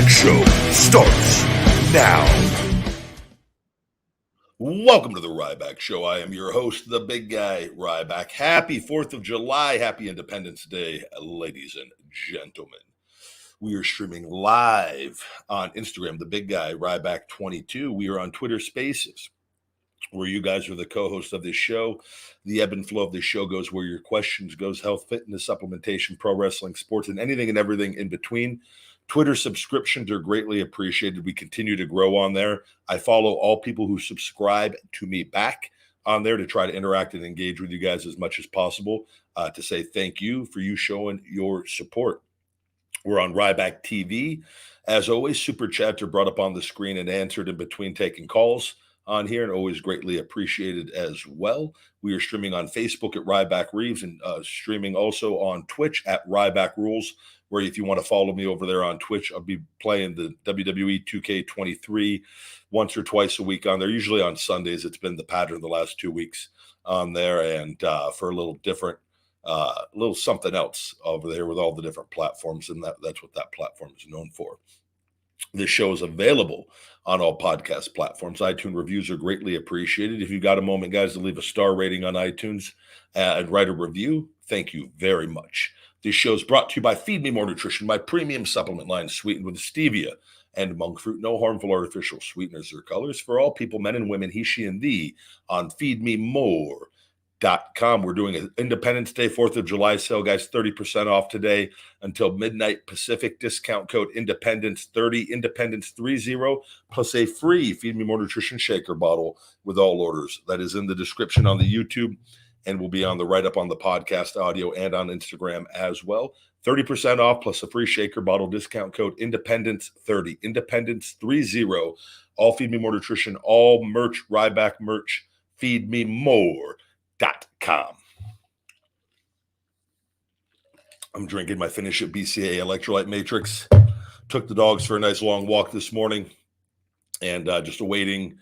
Ryback Show starts now. Welcome to the Ryback Show. I am your host, the big guy, Ryback. Happy 4th of July. Happy Independence Day, ladies and gentlemen. We are streaming live on Instagram, the big guy, Ryback22. We are on Twitter Spaces, where you guys are the co-hosts of this show. The ebb and flow of this show goes where your questions goes: health, fitness, supplementation, pro wrestling, sports, and anything and everything in between. Twitter subscriptions are greatly appreciated. We continue to grow on there. I follow all people who subscribe to me back on there to try to interact and engage with you guys as much as possible, to say thank you for you showing your support. We're on Ryback TV. As always, super chats are brought up on the screen and answered in between taking calls on here, and always greatly appreciated as well. We are streaming on Facebook at Ryback Reeves, and streaming also on Twitch at Ryback Rules, where if you want to follow me over there on Twitch, I'll be playing the WWE 2K23 once or twice a week on there, usually on Sundays. It's been the pattern the last 2 weeks on there, and for a little different, little something else over there with all the different platforms, and that's what that platform is known for. This show is available on all podcast platforms. iTunes reviews are greatly appreciated. If you've got a moment, guys, to leave a star rating on iTunes and write a review, thank you very much. This show is brought to you by Feed Me More Nutrition, my premium supplement line sweetened with stevia and monk fruit. No harmful artificial sweeteners or colors for all people, men and women, he, she, and thee on feedmemore.com. We're doing an Independence Day, 4th of July sale, guys. 30% off today until midnight Pacific. Discount code Independence30, Independence30, plus a free Feed Me More Nutrition shaker bottle with all orders. That is in the description on the YouTube, and will be on the write-up on the podcast audio and on Instagram as well. 30% off plus a free shaker bottle. Discount code Independence30, Independence30. All Feed Me More Nutrition, all merch, Ryback merch, feedmemore.com. I'm drinking my Finish It BCA Electrolyte Matrix. Took the dogs for a nice long walk this morning, and just awaiting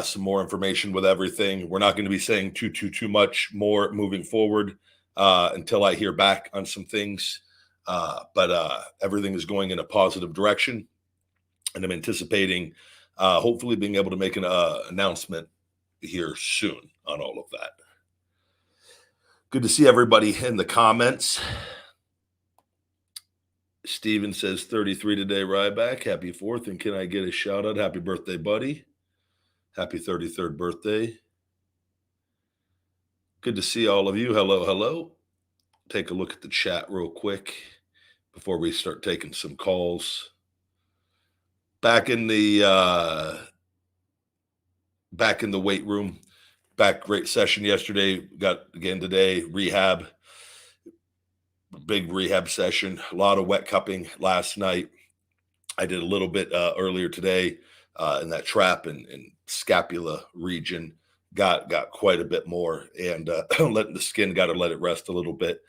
some more information with everything. We're not going to be saying too much more moving forward until I hear back on some things. But everything is going in a positive direction, and I'm anticipating hopefully being able to make an announcement here soon on all of that. Good to see everybody in the comments. Steven says 33 today, Ryback. Happy 4th. And can I get a shout out? Happy birthday, buddy. Happy 33rd birthday. Good to see all of you. Hello, hello. Take a look at the chat real quick before we start taking some calls. Back in the weight room. Great session yesterday. Got again today, rehab. Big rehab session. A lot of wet cupping last night. I did a little bit earlier today in that trap and scapula region. Got quite a bit more, and letting the skin, got to let it rest a little bit.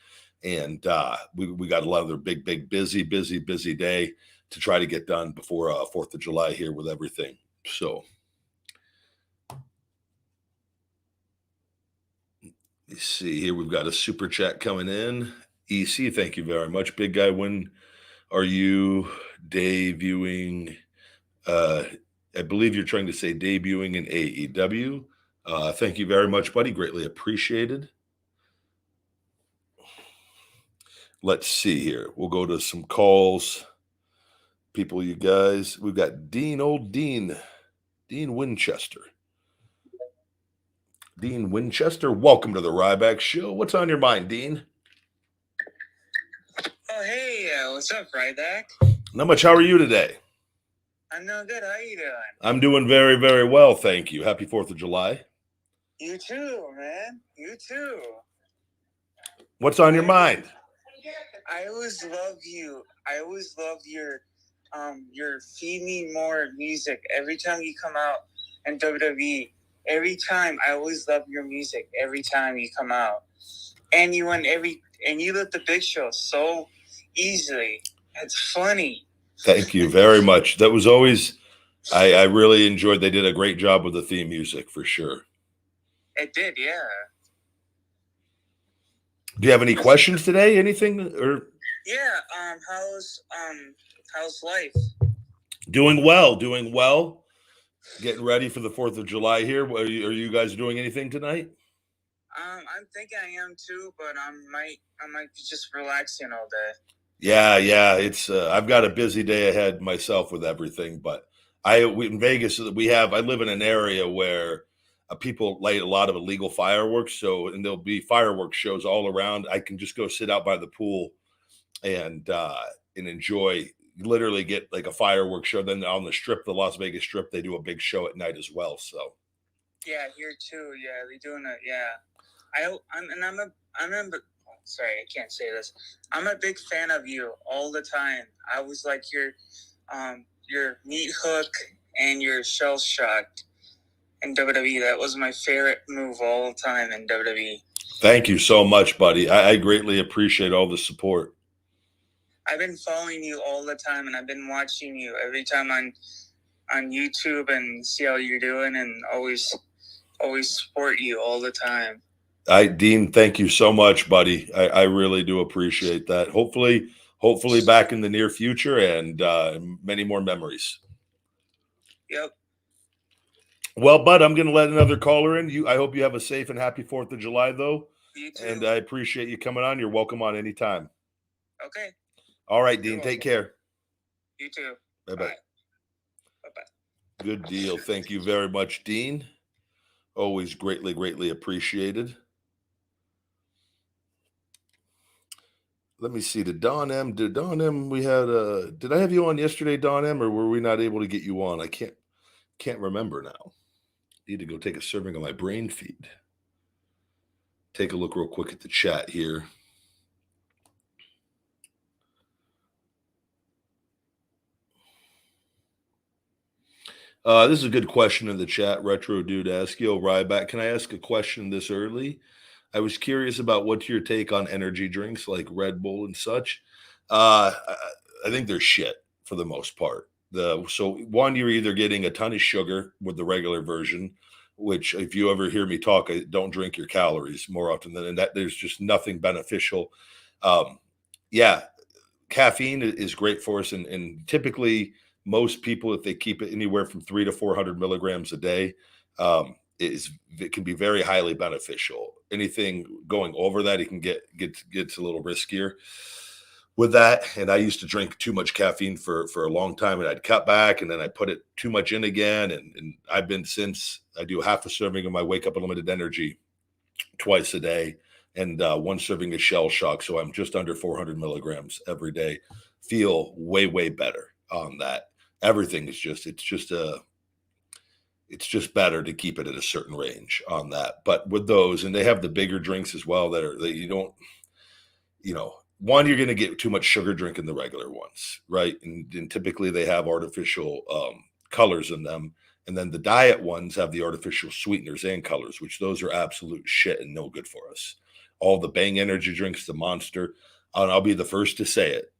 And we got a lot of their big busy day to try to get done before 4th of July here with everything. So let's see here. We've got a super chat coming in. EC, thank you very much. Big guy, when are you debuting? I believe you're trying to say debuting in AEW. Thank you very much, buddy. Greatly appreciated. Let's see here. We'll go to some calls. People, you guys. We've got Dean Winchester. Dean Winchester, welcome to the Ryback Show. What's on your mind, Dean? Oh, hey, what's up, Ryback? Not much. How are you today? I'm doing good. How are you doing? I'm doing very, very well, thank you. Happy 4th of July. You too, man. You too. What's on your mind? I always love you. I always love your Feed Me More music. Every time you come out in WWE, every time I always love your music. Every time you come out, and you let the Big Show so easily. It's funny. Thank you very much. That was always, I really enjoyed. They did a great job with the theme music for sure. It did, yeah. Do you have any questions today? Anything or? Yeah. How's life? Doing well, doing well. Getting ready for the 4th of July here. Are you guys doing anything tonight? I'm thinking I am too, but I might be just relaxing all day. Yeah. It's I've got a busy day ahead myself with everything, but in Vegas I live in an area where people light a lot of illegal fireworks. So and there'll be fireworks shows all around. I can just go sit out by the pool and enjoy. Literally get like a fireworks show. Then on the strip, the Las Vegas Strip, they do a big show at night as well. So yeah, here too. Yeah, they doing it. Yeah, I'm a. Sorry, I can't say this. I'm a big fan of you all the time. I was like your meat hook and your shell shock in WWE. That was my favorite move all the time in WWE. thank you so much, buddy. I greatly appreciate all the support. I've been following you all the time, and I've been watching you every time on YouTube and see how you're doing, and always support you all the time. Dean, thank you so much, buddy. I really do appreciate that. Hopefully back in the near future and many more memories. Yep. Well, bud, I'm going to let another caller in. I hope you have a safe and happy 4th of July, though. You too. And I appreciate you coming on. You're welcome on anytime. Okay. All right, Dean, take care. You too. Bye-bye. Bye-bye. Good deal. Thank you very much, Dean. Always greatly appreciated. Let me see. Did Don M? Did I have you on yesterday, Don M, or were we not able to get you on? I can't remember now. Need to go take a serving of my brain feed. Take a look real quick at the chat here. This is a good question in the chat. Retro Dude asks, yo, Ryback, can I ask a question this early? I was curious about what's your take on energy drinks like Red Bull and such. I think they're shit for the most part. So one, you're either getting a ton of sugar with the regular version, which if you ever hear me talk, I don't drink your calories more often than that. There's just nothing beneficial. Yeah, caffeine is great for us, and typically most people, if they keep it anywhere from 300 to 400 milligrams a day, it can be very highly beneficial. Anything going over that, it can gets a little riskier with that. And I used to drink too much caffeine for a long time, and I'd cut back, and then I put it too much in again. And I've been since I do half a serving of my Wake Up Unlimited Energy twice a day, and one serving of Shell Shock. So I'm just under 400 milligrams every day. Feel way better on that. Everything is it's just better to keep it at a certain range on that. But with those, and they have the bigger drinks as well that you don't, one, you're going to get too much sugar drinking the regular ones, right? And typically they have artificial colors in them. And then the diet ones have the artificial sweeteners and colors, which those are absolute shit and no good for us. All the Bang energy drinks, the Monster, and I'll be the first to say it,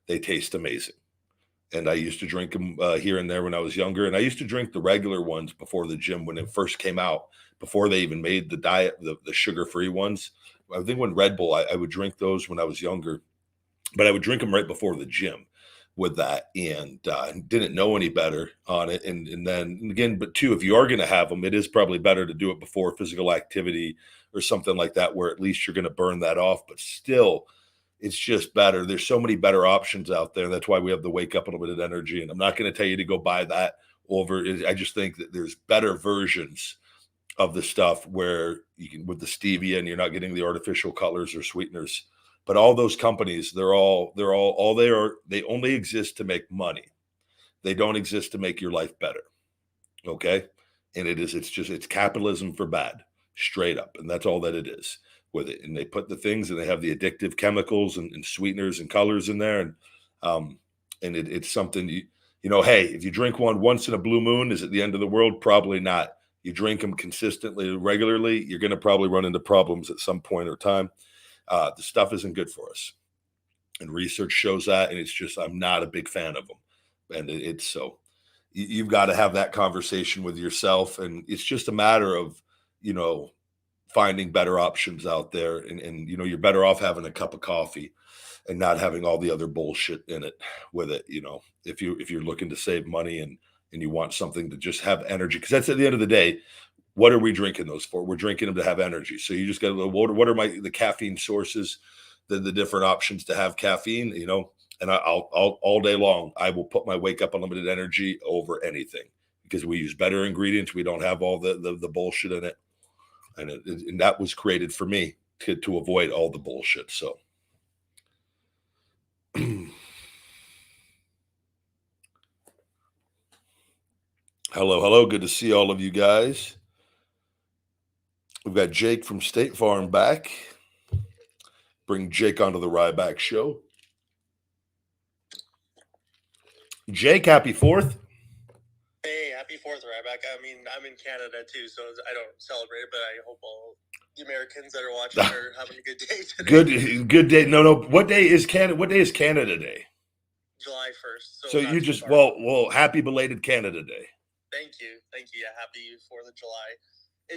they taste amazing. And I used to drink them here and there when I was younger. And I used to drink the regular ones before the gym when it first came out, before they even made the diet, the sugar-free ones. I think when Red Bull, I would drink those when I was younger, but I would drink them right before the gym with that, and didn't know any better on it. And then again, but two, if you are going to have them, it is probably better to do it before physical activity or something like that, where at least you're going to burn that off. But still, it's just better. There's so many better options out there. That's why we have the Wake Up Unlimited Energy. And I'm not going to tell you to go buy that over. I just think that there's better versions of the stuff where you can, with the stevia, and you're not getting the artificial colors or sweeteners. But all those companies, they only exist to make money. They don't exist to make your life better. Okay. And it's capitalism for bad, straight up. And that's all that it is with it. And they put the things, and they have the addictive chemicals and sweeteners and colors in there. And it's something hey, if you drink one once in a blue moon, is it the end of the world? Probably not. You drink them consistently, regularly, you're going to probably run into problems at some point or time. The stuff isn't good for us, and research shows that. And it's just, I'm not a big fan of them. And it's so you've got to have that conversation with yourself. And it's just a matter of, finding better options out there, and you know, you're better off having a cup of coffee and not having all the other bullshit in it with it. You know, if you're looking to save money and you want something to just have energy, because that's at the end of the day, what are we drinking those for? We're drinking them to have energy. So you just got a little water. What are the caffeine sources, the different options to have caffeine? You know, and I'll all day long I will put my Wake Up Unlimited Energy over anything because we use better ingredients. We don't have all the bullshit in it, and that was created for me to avoid all the bullshit. So. Hello. Good to see all of you guys. We've got Jake from State Farm back. Bring Jake onto the Ryback show. Jake, happy 4th. Hey, happy 4th, Ryback. I mean, I'm in Canada too, so I don't celebrate it, but I hope all the Americans that are watching are having a good day today. Good day. No. What day is Canada? What day is Canada Day? July 1st. So you just well, happy belated Canada Day. Thank you. Yeah, happy 4th of July.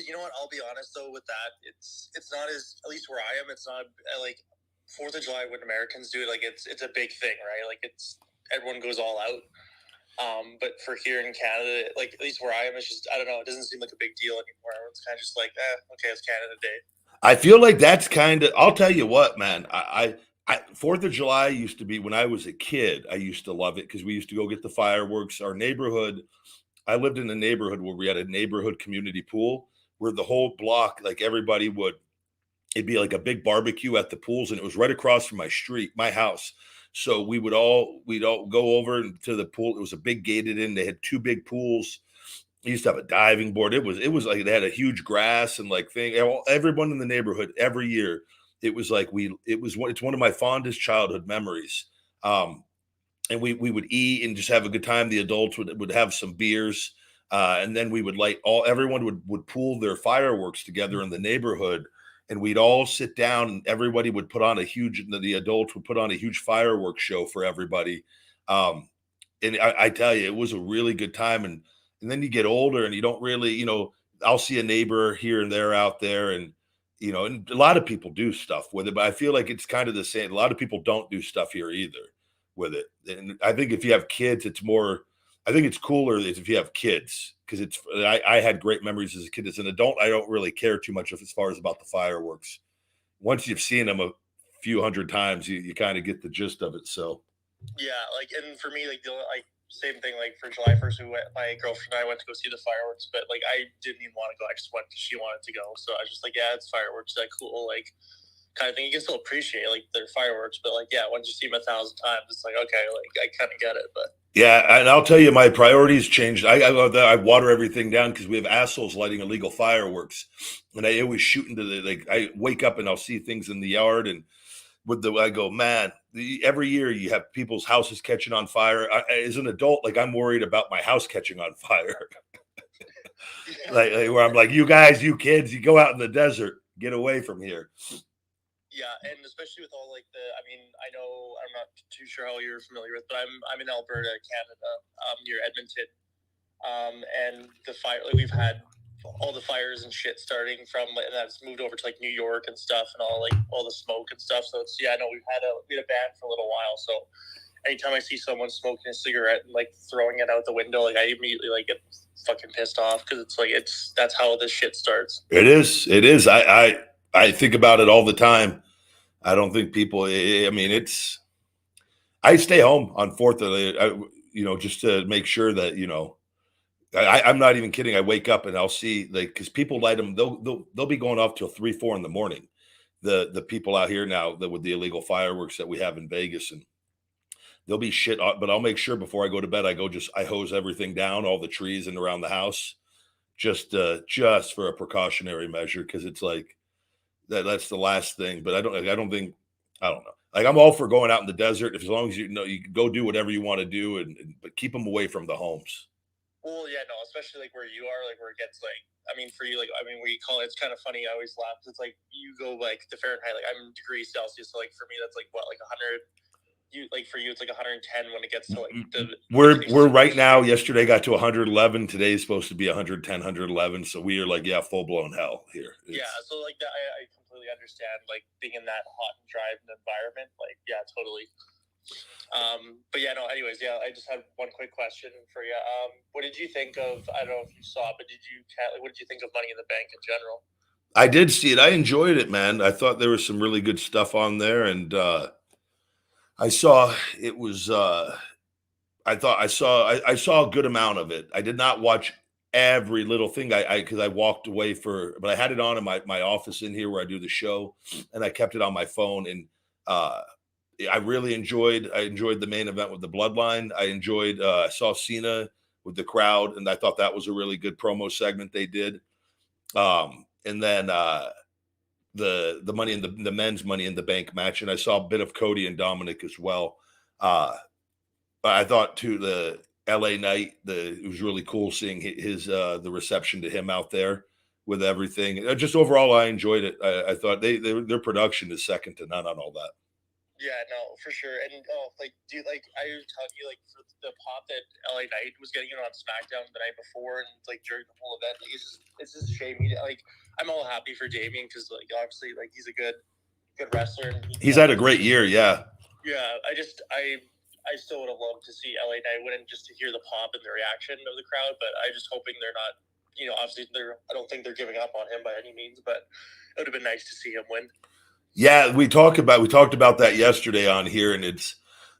You know what? I'll be honest though with that. It's not as, at least where I am, it's not like 4th of July when Americans do it. Like it's a big thing, right? Like everyone goes all out. But for here in Canada, like at least where I am, it's just, I don't know, it doesn't seem like a big deal anymore. It's kind of just like, okay, it's Canada Day. I feel like that's kind of, I'll tell you what, man, I 4th of July used to be, when I was a kid, I used to love it because we used to go get the fireworks. Our neighborhood, I lived in a neighborhood where we had a neighborhood community pool where the whole block, like everybody would, it'd be like a big barbecue at the pools, and it was right across from my house. So we'd all go over to the pool. It was a big gated in. They had 2 big pools. They used to have a diving board. It was like they had a huge grass and like thing. Everyone in the neighborhood every year. It was like it's one of my fondest childhood memories. And we would eat and just have a good time. The adults would have some beers, and then we would everyone would pool their fireworks together in the neighborhood, and we'd all sit down and everybody would put on the adults would put on a huge fireworks show for everybody. And I tell you, it was a really good time. And then you get older and you don't really, you know, I'll see a neighbor here and there out there, and you know, and a lot of people do stuff with it, but I feel like it's kind of the same. A lot of people don't do stuff here either with it. And I think if you have kids, I think it's cooler if you have kids, because I had great memories as a kid. As an adult, I don't really care too much as far as about the fireworks. Once you've seen them a few hundred times, you kind of get the gist of it. So yeah, like, and for me, like same thing, like for July 1st, my girlfriend and I went to go see the fireworks, but like I didn't even want to go. I just went because she wanted to go. So I was just like, yeah, it's fireworks, that cool, like kind of thing. You can still appreciate like their fireworks, but like, yeah, once you see them 1,000 times, it's like, okay, like I kind of get it. But yeah, and I'll tell you, my priorities changed. I water everything down because we have assholes lighting illegal fireworks, and I always shoot into I wake up and I'll see things in the yard, and I go, man, every year you have people's houses catching on fire. As an adult, like I'm worried about my house catching on fire. like where I'm like, you guys, you kids, you go out in the desert, get away from here. Yeah, and especially with all like I mean, I know I'm not too sure how you're familiar with, but I'm in Alberta, Canada, near Edmonton, and the fire, like we've had all the fires and shit starting from, and that's moved over to like New York and stuff, and all the smoke and stuff. So it's, yeah, I know we had a ban for a little while. So anytime I see someone smoking a cigarette and like throwing it out the window, like I immediately like get fucking pissed off, because it's like that's how this shit starts. It is. I think about it all the time. I don't think people. I mean, I stay home on 4th of just to make sure that I'm not even kidding. I wake up and I'll see, like, because people light them. They'll be going off till 3, 4 in the morning. The people out here now with the illegal fireworks that we have in Vegas, and there'll be shit. But I'll make sure before I go to bed, I hose everything down, all the trees and around the house, just for a precautionary measure, because it's like that's the last thing. But I don't know. Like I'm all for going out in the desert as long as you can go do whatever you want to do, but keep them away from the homes. Well, yeah, no, especially like where you are, like where it gets like, I mean, for you, like, I mean, we call it, it's kind of funny. I always laugh. It's like you go like the Fahrenheit, like I'm degrees Celsius. So like for me, that's like what, like 100, for you it's like 110 when it gets to like the we're right now. Yesterday got to 111. Today's supposed to be 110, 111. So we are like, yeah, full blown hell here. So like that, I completely understand like being in that hot and dry environment. Like, yeah, totally. But yeah, no. Anyways, yeah, I just had one quick question for you. What did you think of? I don't know if you saw, but what did you think of Money in the Bank in general? I did see it. I enjoyed it, man. I thought there was some really good stuff on there, and I saw it was. I saw a good amount of it. I did not watch every little thing. Because I walked away but I had it on in my office in here where I do the show, and I kept it on my phone. And I really enjoyed the main event with the Bloodline. I saw Cena with the crowd, and I thought that was a really good promo segment they did. And then the money in the men's Money in the Bank match, and I saw a bit of Cody and Dominic as well. I thought too the LA Knight, it was really cool seeing his the reception to him out there with everything. Just overall, I enjoyed it. I thought their production is second to none on all that. Yeah, no, for sure. And I was telling you, like, for the pop that LA Knight was getting on SmackDown the night before, and like during the whole event, it's just a shame. I'm all happy for Damien because, like, obviously, like, he's a good wrestler. And he's had a great year. Yeah. Yeah, I still would have loved to see LA Knight win, just to hear the pop and the reaction of the crowd. But I'm just hoping they're not. Obviously, I don't think they're giving up on him by any means. But it would have been nice to see him win. Yeah, we talked about that yesterday on here, and it's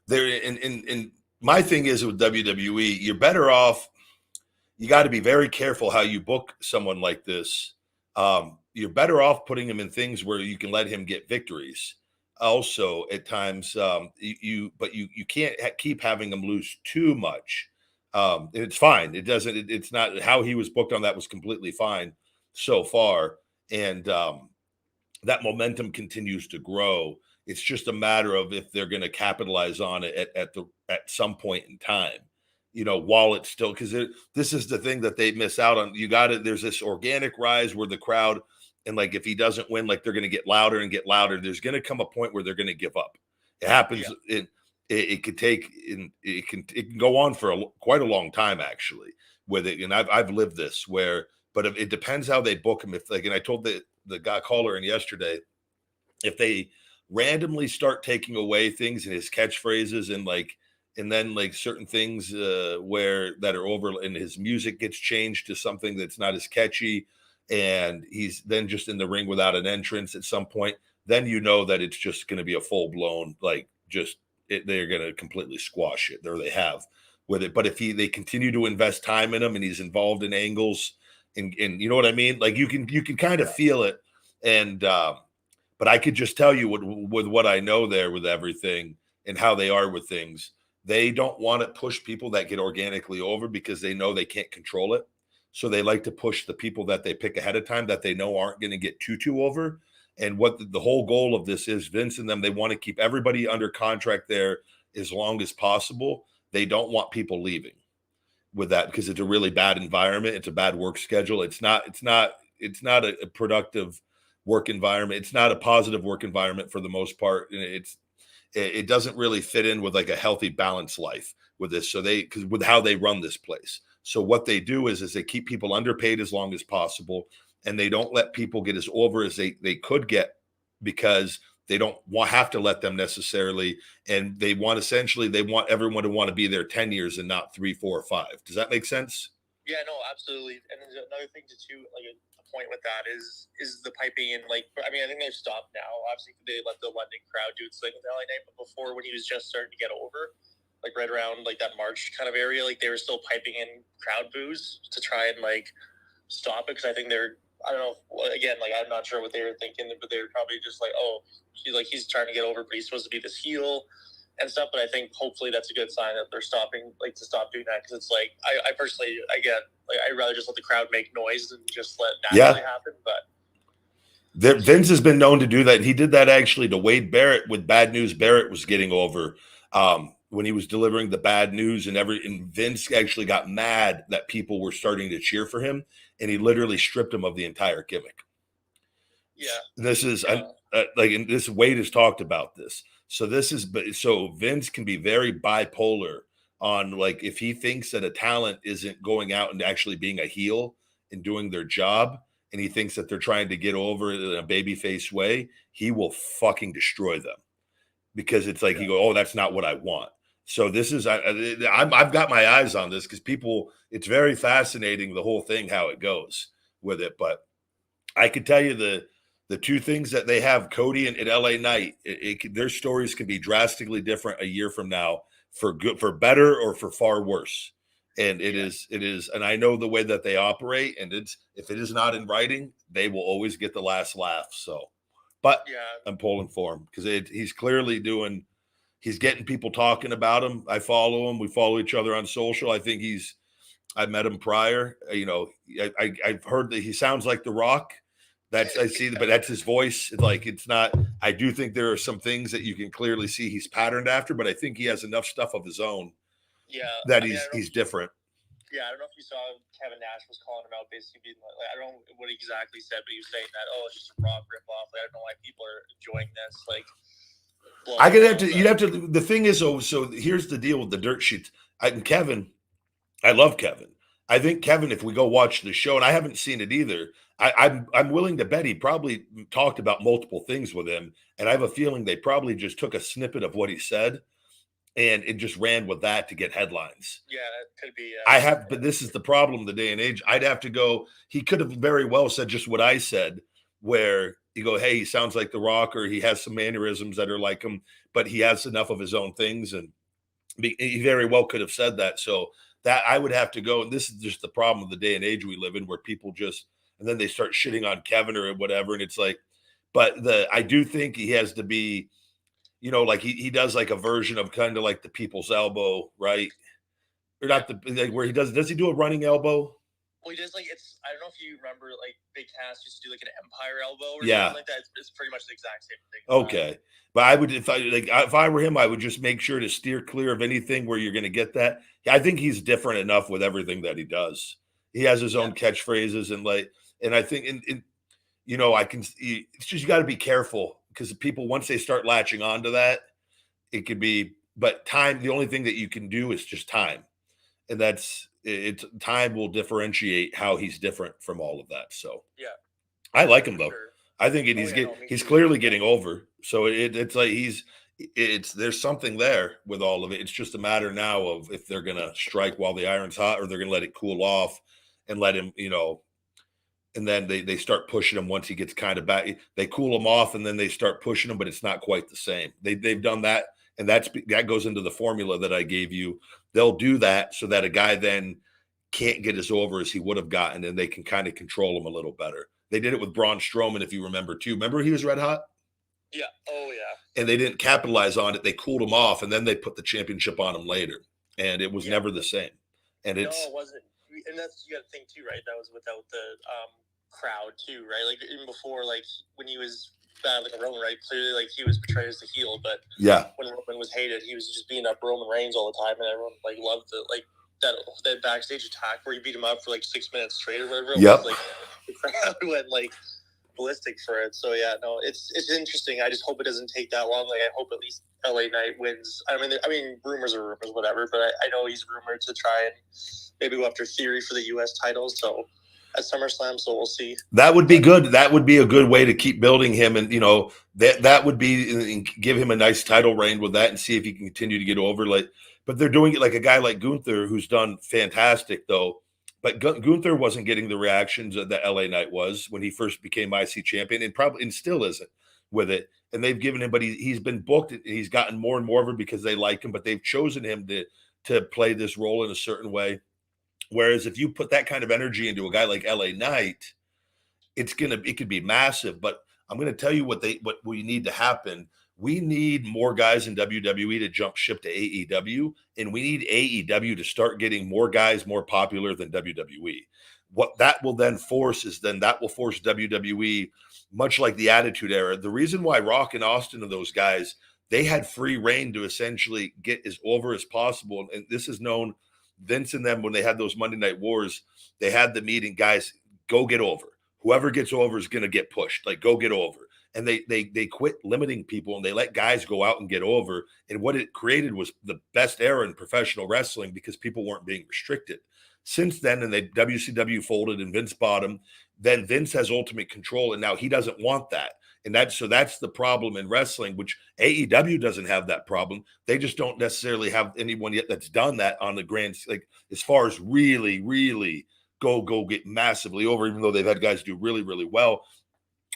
there. And my thing is with WWE, you're better off. You got to be very careful how you book someone like this. You're better off putting him in things where you can let him get victories. Also, at times, you can't keep having him lose too much. It's fine. It's not how he was booked on that was completely fine so far, and that momentum continues to grow. It's just a matter of if they're going to capitalize on it at some point in time, while it's still, because this is the thing that they miss out on. There's this organic rise where the crowd, and like if he doesn't win, like they're going to get louder and get louder. There's going to come a point where they're going to give up. It happens. Yeah. It could take, it can go on for quite a long time actually with it. And I've lived this but it depends how they book him. And I told the guy caller in yesterday, if they randomly start taking away things in his catchphrases and then like certain things that are over, and his music gets changed to something that's not as catchy, and he's then just in the ring without an entrance at some point, then that it's just going to be a full blown they're going to completely squash it. There they have with it. But if they continue to invest time in him and he's involved in angles, and you know what I mean? Like you can kind of feel it. And, but I could just tell you with what I know there with everything and how they are with things, they don't want to push people that get organically over because they know they can't control it. So they like to push the people that they pick ahead of time that they know aren't going to get too over. And what the whole goal of this is, Vince and them, they want to keep everybody under contract there as long as possible. They don't want people leaving with that because it's a really bad environment. It's a bad work schedule. It's not a productive work environment. It's not a positive work environment for the most part. And it doesn't really fit in with like a healthy, balanced life with this. So because with how they run this place. So what they do is they keep people underpaid as long as possible. And they don't let people get as over as they could get because they don't have to let them necessarily. And they want everyone to want to be there 10 years and not 3, 4, or 5. Does that make sense? Yeah, no, absolutely. And another thing too, like a point with that is the piping in. Like, I mean, I think they've stopped now. Obviously, they let the London crowd do its thing with LA Knight, but before, when he was just starting to get over, like right around like that March kind of area, like they were still piping in crowd boos to try and like stop it because I think I don't know. Again, like I'm not sure what they were thinking, but they were probably just like, "Oh, he's trying to get over, but he's supposed to be this heel and stuff." But I think hopefully that's a good sign that they're stopping, like to stop doing that, because it's like I personally, I'd rather just let the crowd make noise than just let naturally happen. But Vince has been known to do that. He did that actually to Wade Barrett with Bad News. Barrett was getting over when he was delivering the bad news, and Vince actually got mad that people were starting to cheer for him, and he literally stripped him of the entire gimmick. Yeah, this is and this Wade has talked about this. So so Vince can be very bipolar on, like, if he thinks that a talent isn't going out and actually being a heel and doing their job, and he thinks that they're trying to get over it in a babyface way, he will fucking destroy them, because it's like, he go, oh, that's not what I want. So this is, I've got my eyes on this, because people, it's very fascinating, the whole thing, how it goes with it. But I can tell you the two things that they have, Cody and LA Knight, their stories can be drastically different a year from now, for good, for better, or for far worse. And it is, and I know the way that they operate, and if it is not in writing, they will always get the last laugh. So, but I'm pulling for him, because he's clearly he's getting people talking about him. I follow him. We follow each other on social. I think I met him prior. I've heard that he sounds like The Rock. I see, but that's his voice. Like, it's not. I do think there are some things that you can clearly see he's patterned after, but I think he has enough stuff of his own. Yeah, that he's different. Yeah, I don't know if you saw Kevin Nash was calling him out, basically being like, I don't know what he exactly said, but he was saying that, oh, it's just a Rock ripoff. Like, I don't know why people are enjoying this. Like, you'd have to. The thing is, so here's the deal with the dirt sheets. Kevin, I love Kevin. I think Kevin, if we go watch the show, and I haven't seen it either, I'm willing to bet he probably talked about multiple things with him, and I have a feeling they probably just took a snippet of what he said, and it just ran with that to get headlines. Yeah, that could be. But this is the problem, the day and age. I'd have to go. He could have very well said just what I said, where you go, hey, he sounds like The Rock, or he has some mannerisms that are like him, but he has enough of his own things, and he very well could have said that. So that I would have to go. And this is just the problem of the day and age we live in, where people just, and then they start shitting on Kevin or whatever. And it's like, but I do think he has to be, like he does like a version of kind of like the people's elbow, right? Or not where he does he do a running elbow? Well, he does, like, I don't know if you remember, like, Big Cass used to do like an Empire elbow or something like that. It's pretty much the exact same thing. Okay. But I would, if I were him, I would just make sure to steer clear of anything where you're going to get that. I think he's different enough with everything that he does. He has his own catchphrases, and I think, it's just, you got to be careful, because people, once they start latching onto that, it could be, but time, the only thing that you can do is just time. And time will differentiate how he's different from all of that. So yeah, I like him though. Sure. I think he's clearly getting over. So it's like there's something there with all of it. It's just a matter now of if they're gonna strike while the iron's hot, or they're gonna let it cool off and let him, and then they start pushing him once he gets kind of back. They cool him off, and then they start pushing him, but it's not quite the same. They've done that, and that goes into the formula that I gave you. They'll do that so that a guy then can't get as over as he would have gotten, and they can kind of control him a little better. They did it with Braun Strowman, if you remember, too. Remember he was red hot? Yeah. Oh, yeah. And they didn't capitalize on it. They cooled him off, and then they put the championship on him later. And it was never the same. And no, it wasn't. And that's, you got to think, too, right? That was without the crowd, too, right? Like, even before, like, when he was bad, like Roman, right? Clearly, like, he was portrayed as the heel, but when Roman was hated, he was just beating up Roman Reigns all the time, and everyone, like, loved it. Like, that backstage attack where he beat him up for like 6 minutes straight or whatever. It was, like, the crowd went like ballistic for it. So yeah, no, it's interesting. I just hope it doesn't take that long. Like, I hope at least LA Knight wins. I mean, rumors are rumors, whatever. But I know he's rumored to try and maybe go after Theory for the U.S. title. So at SummerSlam, so we'll see. That would be good. That would be a good way to keep building him, and that would be, give him a nice title reign with that, and see if he can continue to get over. But they're doing it like a guy like Gunther, who's done fantastic, though. But Gunther wasn't getting the reactions that LA Knight was when he first became IC champion, and still isn't with it. And they've given him, but he's been booked. And he's gotten more and more of it because they like him, but they've chosen him to play this role in a certain way. Whereas if you put that kind of energy into a guy like LA Knight, it could be massive. But I'm going to tell you what we need to happen. We need more guys in WWE to jump ship to AEW, and we need AEW to start getting more guys more popular than WWE. What that will then force is that will force WWE, much like the Attitude Era. The reason why Rock and Austin and those guys, they had free reign to essentially get as over as possible. And this is known, Vince and them, when they had those Monday Night Wars, they had the meeting, guys, go get over. Whoever gets over is going to get pushed. Like, go get over. and they quit limiting people and they let guys go out and get over. And what it created was the best era in professional wrestling because people weren't being restricted. Since then, and WCW folded and Vince bought him, then Vince has ultimate control, and now he doesn't want that. And that's the problem in wrestling, which AEW doesn't have that problem. They just don't necessarily have anyone yet that's done that on the grand, like as far as really, really go get massively over, even though they've had guys do really, really well.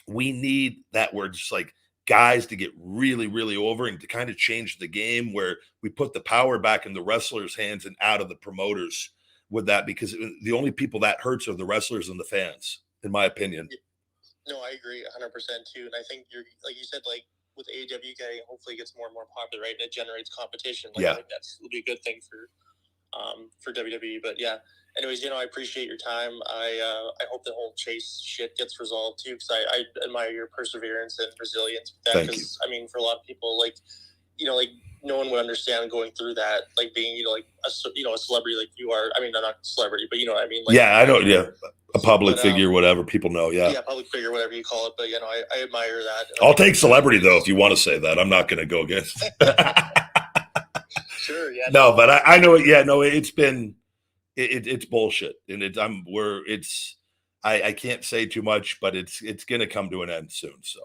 We need that where just like guys to get really, really over and to kind of change the game where we put the power back in the wrestlers' hands and out of the promoters with that, because the only people that hurts are the wrestlers and the fans, in my opinion. No, I agree 100% too. And I think you're, like you said, like with AEW getting, hopefully gets more and more popular, right? And it generates competition. Like, yeah. I think will be a good thing for WWE. But yeah, anyways, I appreciate your time. I hope the whole Chase shit gets resolved too, because I admire your perseverance and resilience with that. Because I mean, for a lot of people, like no one would understand going through that, like being like a celebrity like you are. I mean, not a celebrity, but you know what I mean. Like, yeah, I know. Yeah, a public figure, whatever people know. Yeah, public figure, whatever you call it. But I admire that. I'll take celebrity though if you want to say that. I'm not going to go against. Sure. Yeah. No, but I know it. Yeah, no, it's been it's bullshit, and I can't say too much, but it's going to come to an end soon. So.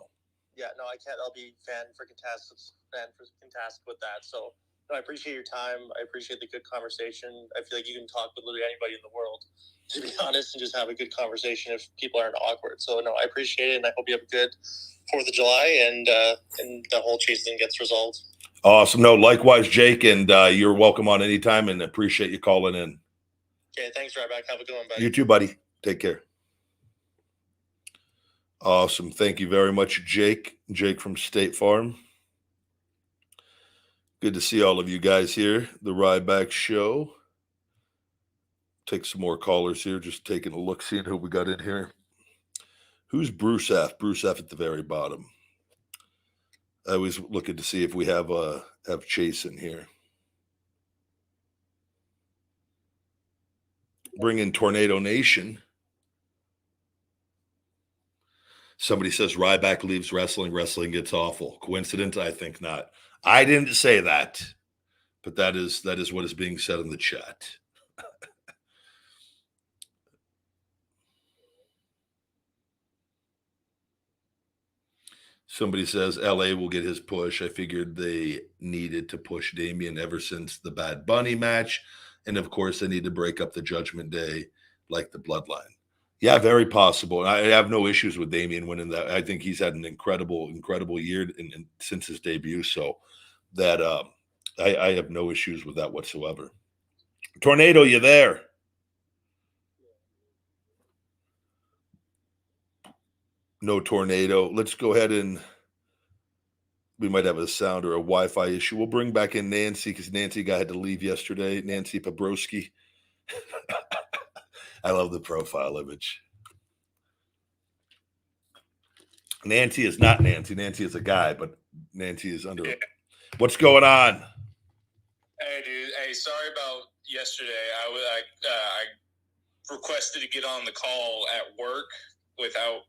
Yeah, no, I can't. I'll be fan for fantastic with that. So, no, I appreciate your time. I appreciate the good conversation. I feel like you can talk with literally anybody in the world, to be honest, and just have a good conversation if people aren't awkward. So, no, I appreciate it, and I hope you have a good 4th of July and the whole Chase thing gets resolved. Awesome. No, likewise, Jake, and you're welcome on anytime, and appreciate you calling in. Okay, thanks, Ryback. Have a good one, buddy. You too, buddy. Take care. Awesome. Thank you very much, Jake. Jake from State Farm. Good to see all of you guys here. The Ryback Show. Take some more callers here. Just taking a look, seeing who we got in here. Who's Bruce F? Bruce F at the very bottom. I was looking to see if we have Chase in here. Bring in Tornado Nation. Somebody says Ryback leaves wrestling. Wrestling gets awful. Coincidence? I think not. I didn't say that, but that is what is being said in the chat. Somebody says LA will get his push. I figured they needed to push Damian ever since the Bad Bunny match. And of course, they need to break up the Judgment Day like the Bloodline. Yeah, very possible. I have no issues with Damian winning that. I think he's had an incredible year since his debut. So that I have no issues with that whatsoever. Tornado, you there? No Tornado. Let's go ahead and we might have a sound or a Wi-Fi issue. We'll bring back in Nancy because Nancy had to leave yesterday. Nancy Pabrowski. I love the profile image. Nancy is not Nancy. Nancy is a guy, but Nancy is under. Yeah. What's going on? Hey, dude. Hey, sorry about yesterday. I requested to get on the call at work without,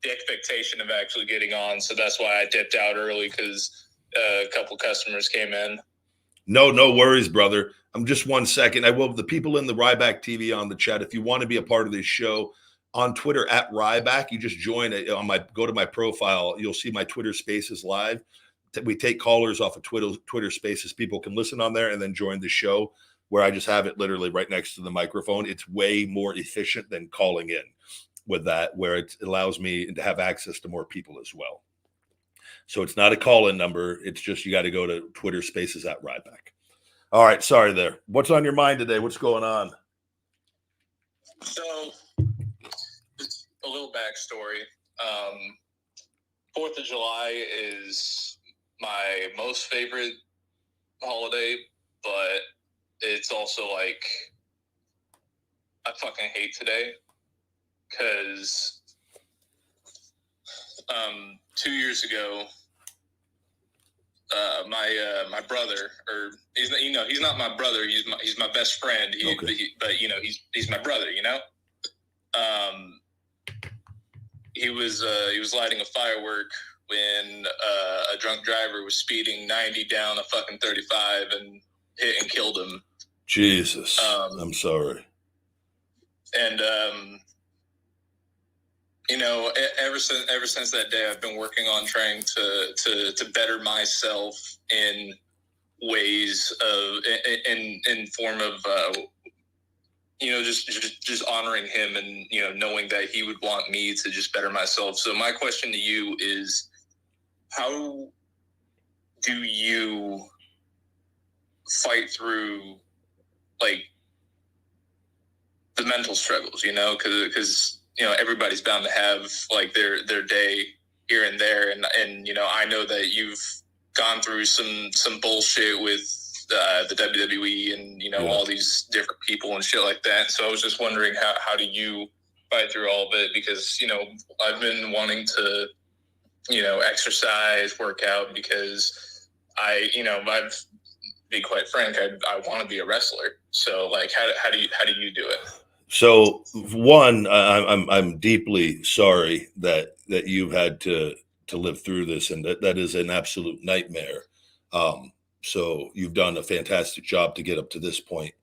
the expectation of actually getting on. So that's why I dipped out early because a couple customers came in. No worries, brother. I'm just 1 second. I will. The people in the Ryback TV on the chat, if you want to be a part of this show on Twitter at Ryback, you just join it go to my profile. You'll see my Twitter Spaces live. We take callers off of Twitter Spaces. People can listen on there and then join the show where I just have it literally right next to the microphone. It's way more efficient than calling in with that, where it allows me to have access to more people as well. So it's not a call-in number. It's just you got to go to Twitter Spaces at Ryback. All right, sorry there. What's on your mind today? What's going on? So, just a little backstory. 4th of July is my most favorite holiday, but it's also like I fucking hate today because 2 years ago, my brother, or he's not my brother. He's my best friend. He's my brother. he was lighting a firework when a drunk driver was speeding 90 down a fucking 35 and hit and killed him. Jesus, I'm sorry. And you know, ever since that day, I've been working on trying to better myself in ways of in form of you know, just honoring him and, you know, knowing that he would want me to just better myself. So my question to you is, how do you fight through like the mental struggles, you know, because you know, everybody's bound to have like their day here and there. And, you know, I know that you've gone through some bullshit with the WWE and, you know, all these different people and shit like that. So I was just wondering, how do you fight through all of it? Because, you know, I've been wanting to, you know, exercise, work out, because I've be quite frank, I want to be a wrestler. So like, how do you do it? So one, I'm deeply sorry that you've had to live through this, and that is an absolute nightmare. So you've done a fantastic job to get up to this point.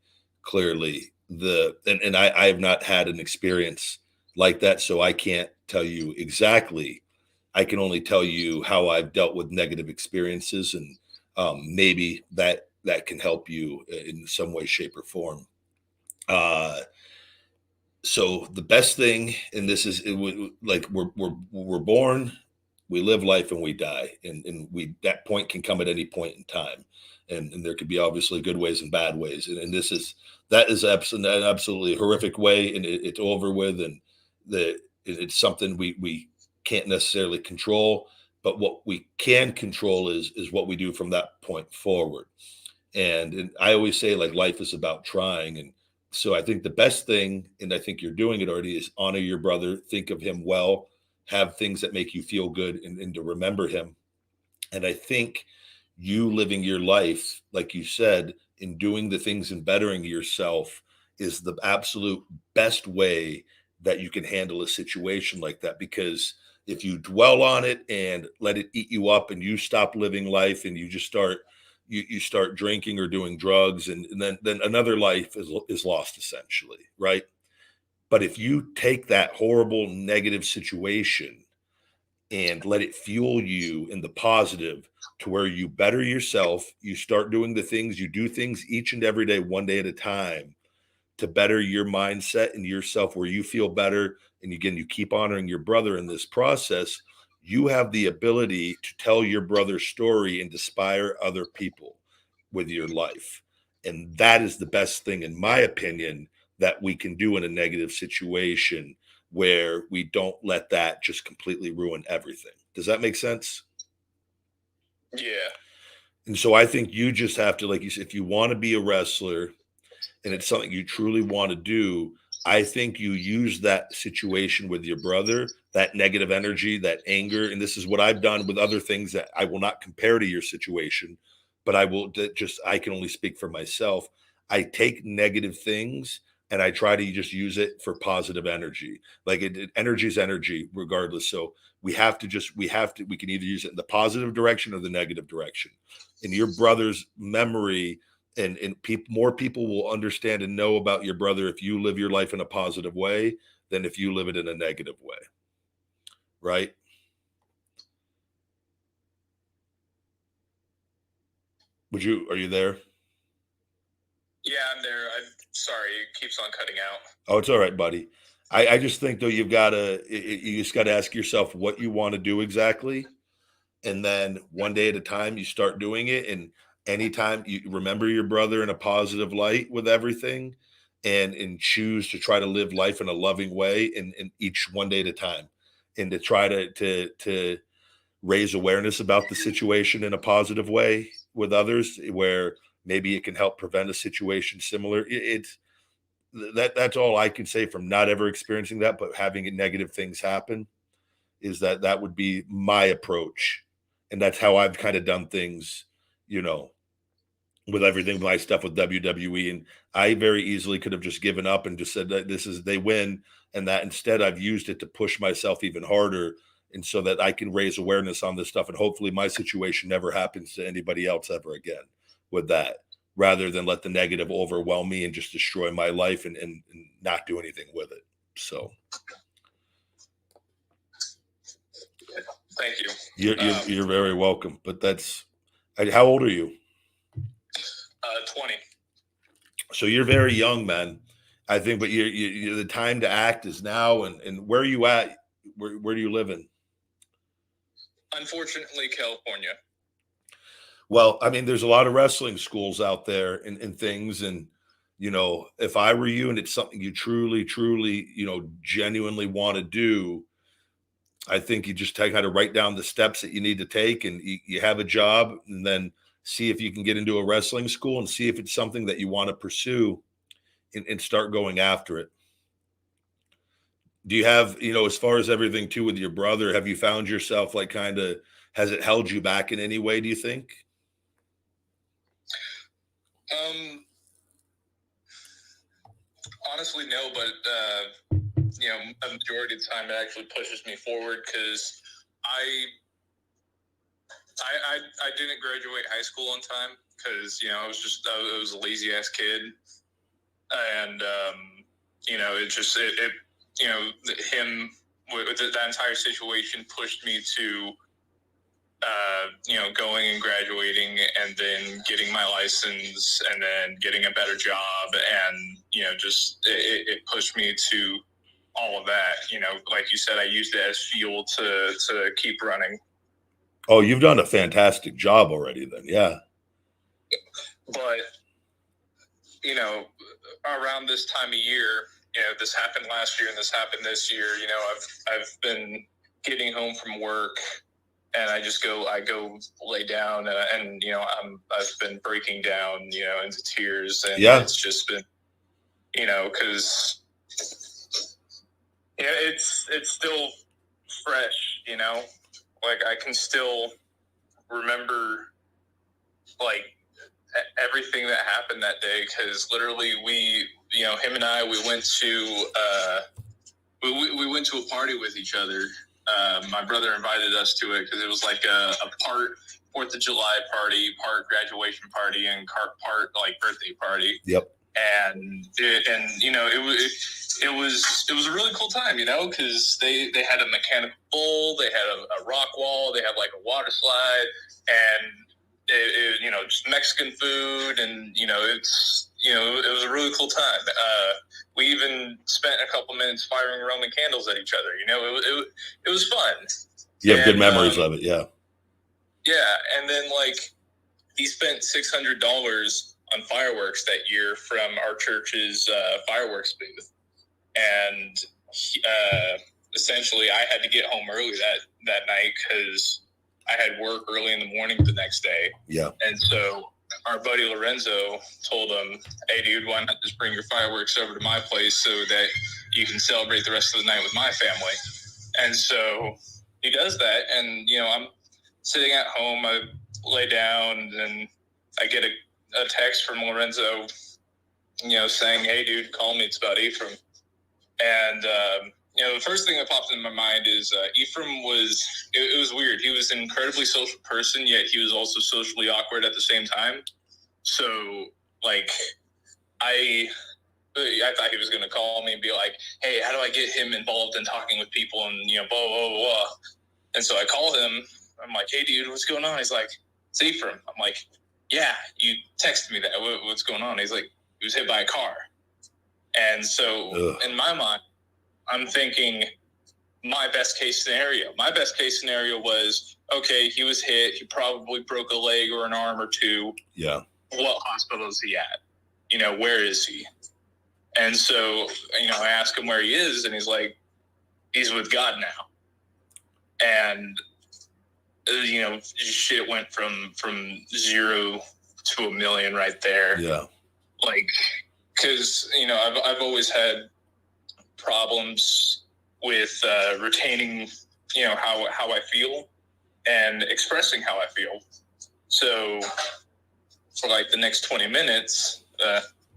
Clearly, I have not had an experience like that, so I can't tell you exactly. I can only tell you how I've dealt with negative experiences, and maybe that can help you in some way, shape, or form. So the best thing, and this is like we're born, we live life, and we die, and we that point can come at any point in time, and there could be obviously good ways and bad ways, and this is that is an absolutely horrific way, and it's over with, and it's something we can't necessarily control, but what we can control is what we do from that point forward. And I always say, like, life is about trying. And so I think the best thing, and I think you're doing it already, is honor your brother, think of him well, have things that make you feel good, and to remember him. And I think you living your life, like you said, in doing the things and bettering yourself is the absolute best way that you can handle a situation like that. Because if you dwell on it and let it eat you up, and you stop living life, and you just start you start drinking or doing drugs, and then another life is lost, essentially, right? But if you take that horrible negative situation and let it fuel you in the positive, to where you better yourself, you start doing the things, you do things each and every day, one day at a time, to better your mindset and yourself, where you feel better. And again, you keep honoring your brother in this process, you have the ability to tell your brother's story and inspire other people with your life. And that is the best thing, in my opinion, that we can do in a negative situation, where we don't let that just completely ruin everything. Does that make sense? Yeah. And so I think you just have to, like you said, if you want to be a wrestler and it's something you truly want to do, I think you use that situation with your brother, that negative energy, that anger. And this is what I've done with other things that I will not compare to your situation, but I can only speak for myself. I take negative things and I try to just use it for positive energy. Like energy is energy regardless. So we can either use it in the positive direction or the negative direction. In your brother's memory, and more people will understand and know about your brother if you live your life in a positive way than if you live it in a negative way, right? Are you there? Yeah, I'm there. I'm sorry, it keeps on cutting out. Oh, it's all right, buddy. I just think, though, you just got to ask yourself what you want to do exactly, and then one day at a time you start doing it. And anytime you remember your brother in a positive light with everything, and choose to try to live life in a loving way, and each one day at a time, and to try to raise awareness about the situation in a positive way with others, where maybe it can help prevent a situation similar. That's all I can say from not ever experiencing that, but having negative things happen, is that would be my approach. And that's how I've kind of done things, you know, with everything, my stuff with WWE. And I very easily could have just given up and just said that they win. And that instead I've used it to push myself even harder. And so that I can raise awareness on this stuff. And hopefully my situation never happens to anybody else ever again with that, rather than let the negative overwhelm me and just destroy my life and not do anything with it. So. Thank you. You're very welcome. But how old are you? 20. So you're very young, man. I think, but you the time to act is now. And where are you at? Where do you live in? Unfortunately, California. Well, I mean, there's a lot of wrestling schools out there and things. And, if I were you and it's something you truly, truly, genuinely want to do, I think you just kind of write down the steps that you need to take, and you have a job, and then see if you can get into a wrestling school and see if it's something that you want to pursue and start going after it. Do you have, as far as everything too with your brother, have you found yourself like has it held you back in any way, do you think? Honestly, no, but a majority of the time it actually pushes me forward, because I didn't graduate high school on time because I was a lazy ass kid, and him with that entire situation pushed me to going and graduating, and then getting my license, and then getting a better job, and it pushed me to all of that. Like you said, I used it as fuel to keep running. Oh, you've done a fantastic job already then. Yeah. But, around this time of year, this happened last year and this happened this year, I've been getting home from work, and I go lay down, and I've been breaking down, into tears, and yeah. It's just been, because it's still fresh, like I can still remember like everything that happened that day, because literally him and I, we went to we went to a party with each other. My brother invited us to it because it was like a part 4th of July party, part graduation party, and part like birthday party. Yep. And it was a really cool time, because they had a mechanical bull, they had a rock wall, they had like a water slide, and just Mexican food, and it was a really cool time. We even spent a couple minutes firing Roman candles at each other. It was fun. You have good memories of it, yeah. Yeah, and then like he spent $600 on fireworks that year from our church's fireworks booth, and essentially I had to get home early that night because I had work early in the morning the next day. Yeah. And so our buddy Lorenzo told him, "Hey, dude, why not just bring your fireworks over to my place so that you can celebrate the rest of the night with my family?" And so he does that, and I'm sitting at home. I lay down, and I get a text from Lorenzo, saying, "Hey, dude, call me. It's about Ephraim." And the first thing that popped into my mind is Ephraim it was weird. He was an incredibly social person, yet he was also socially awkward at the same time. So, like, I thought he was going to call me and be like, "Hey, how do I get him involved in talking with people?" And, blah, blah, blah, blah. And so I call him. I'm like, "Hey, dude, what's going on?" He's like, "It's Ephraim." I'm like, "Yeah, you texted me that. What's going on?" He's like, "He was hit by a car." And so in my mind, I'm thinking my best case scenario. My best case scenario was, okay, he was hit. He probably broke a leg or an arm or two. Yeah. What hospital is he at? Where is he? And so, I ask him where he is, and he's like, he's with God now. And, shit went from 0 to a million right there. Yeah. Like, because, I've always had problems with retaining, how I feel and expressing how I feel. So for like the next 20 minutes,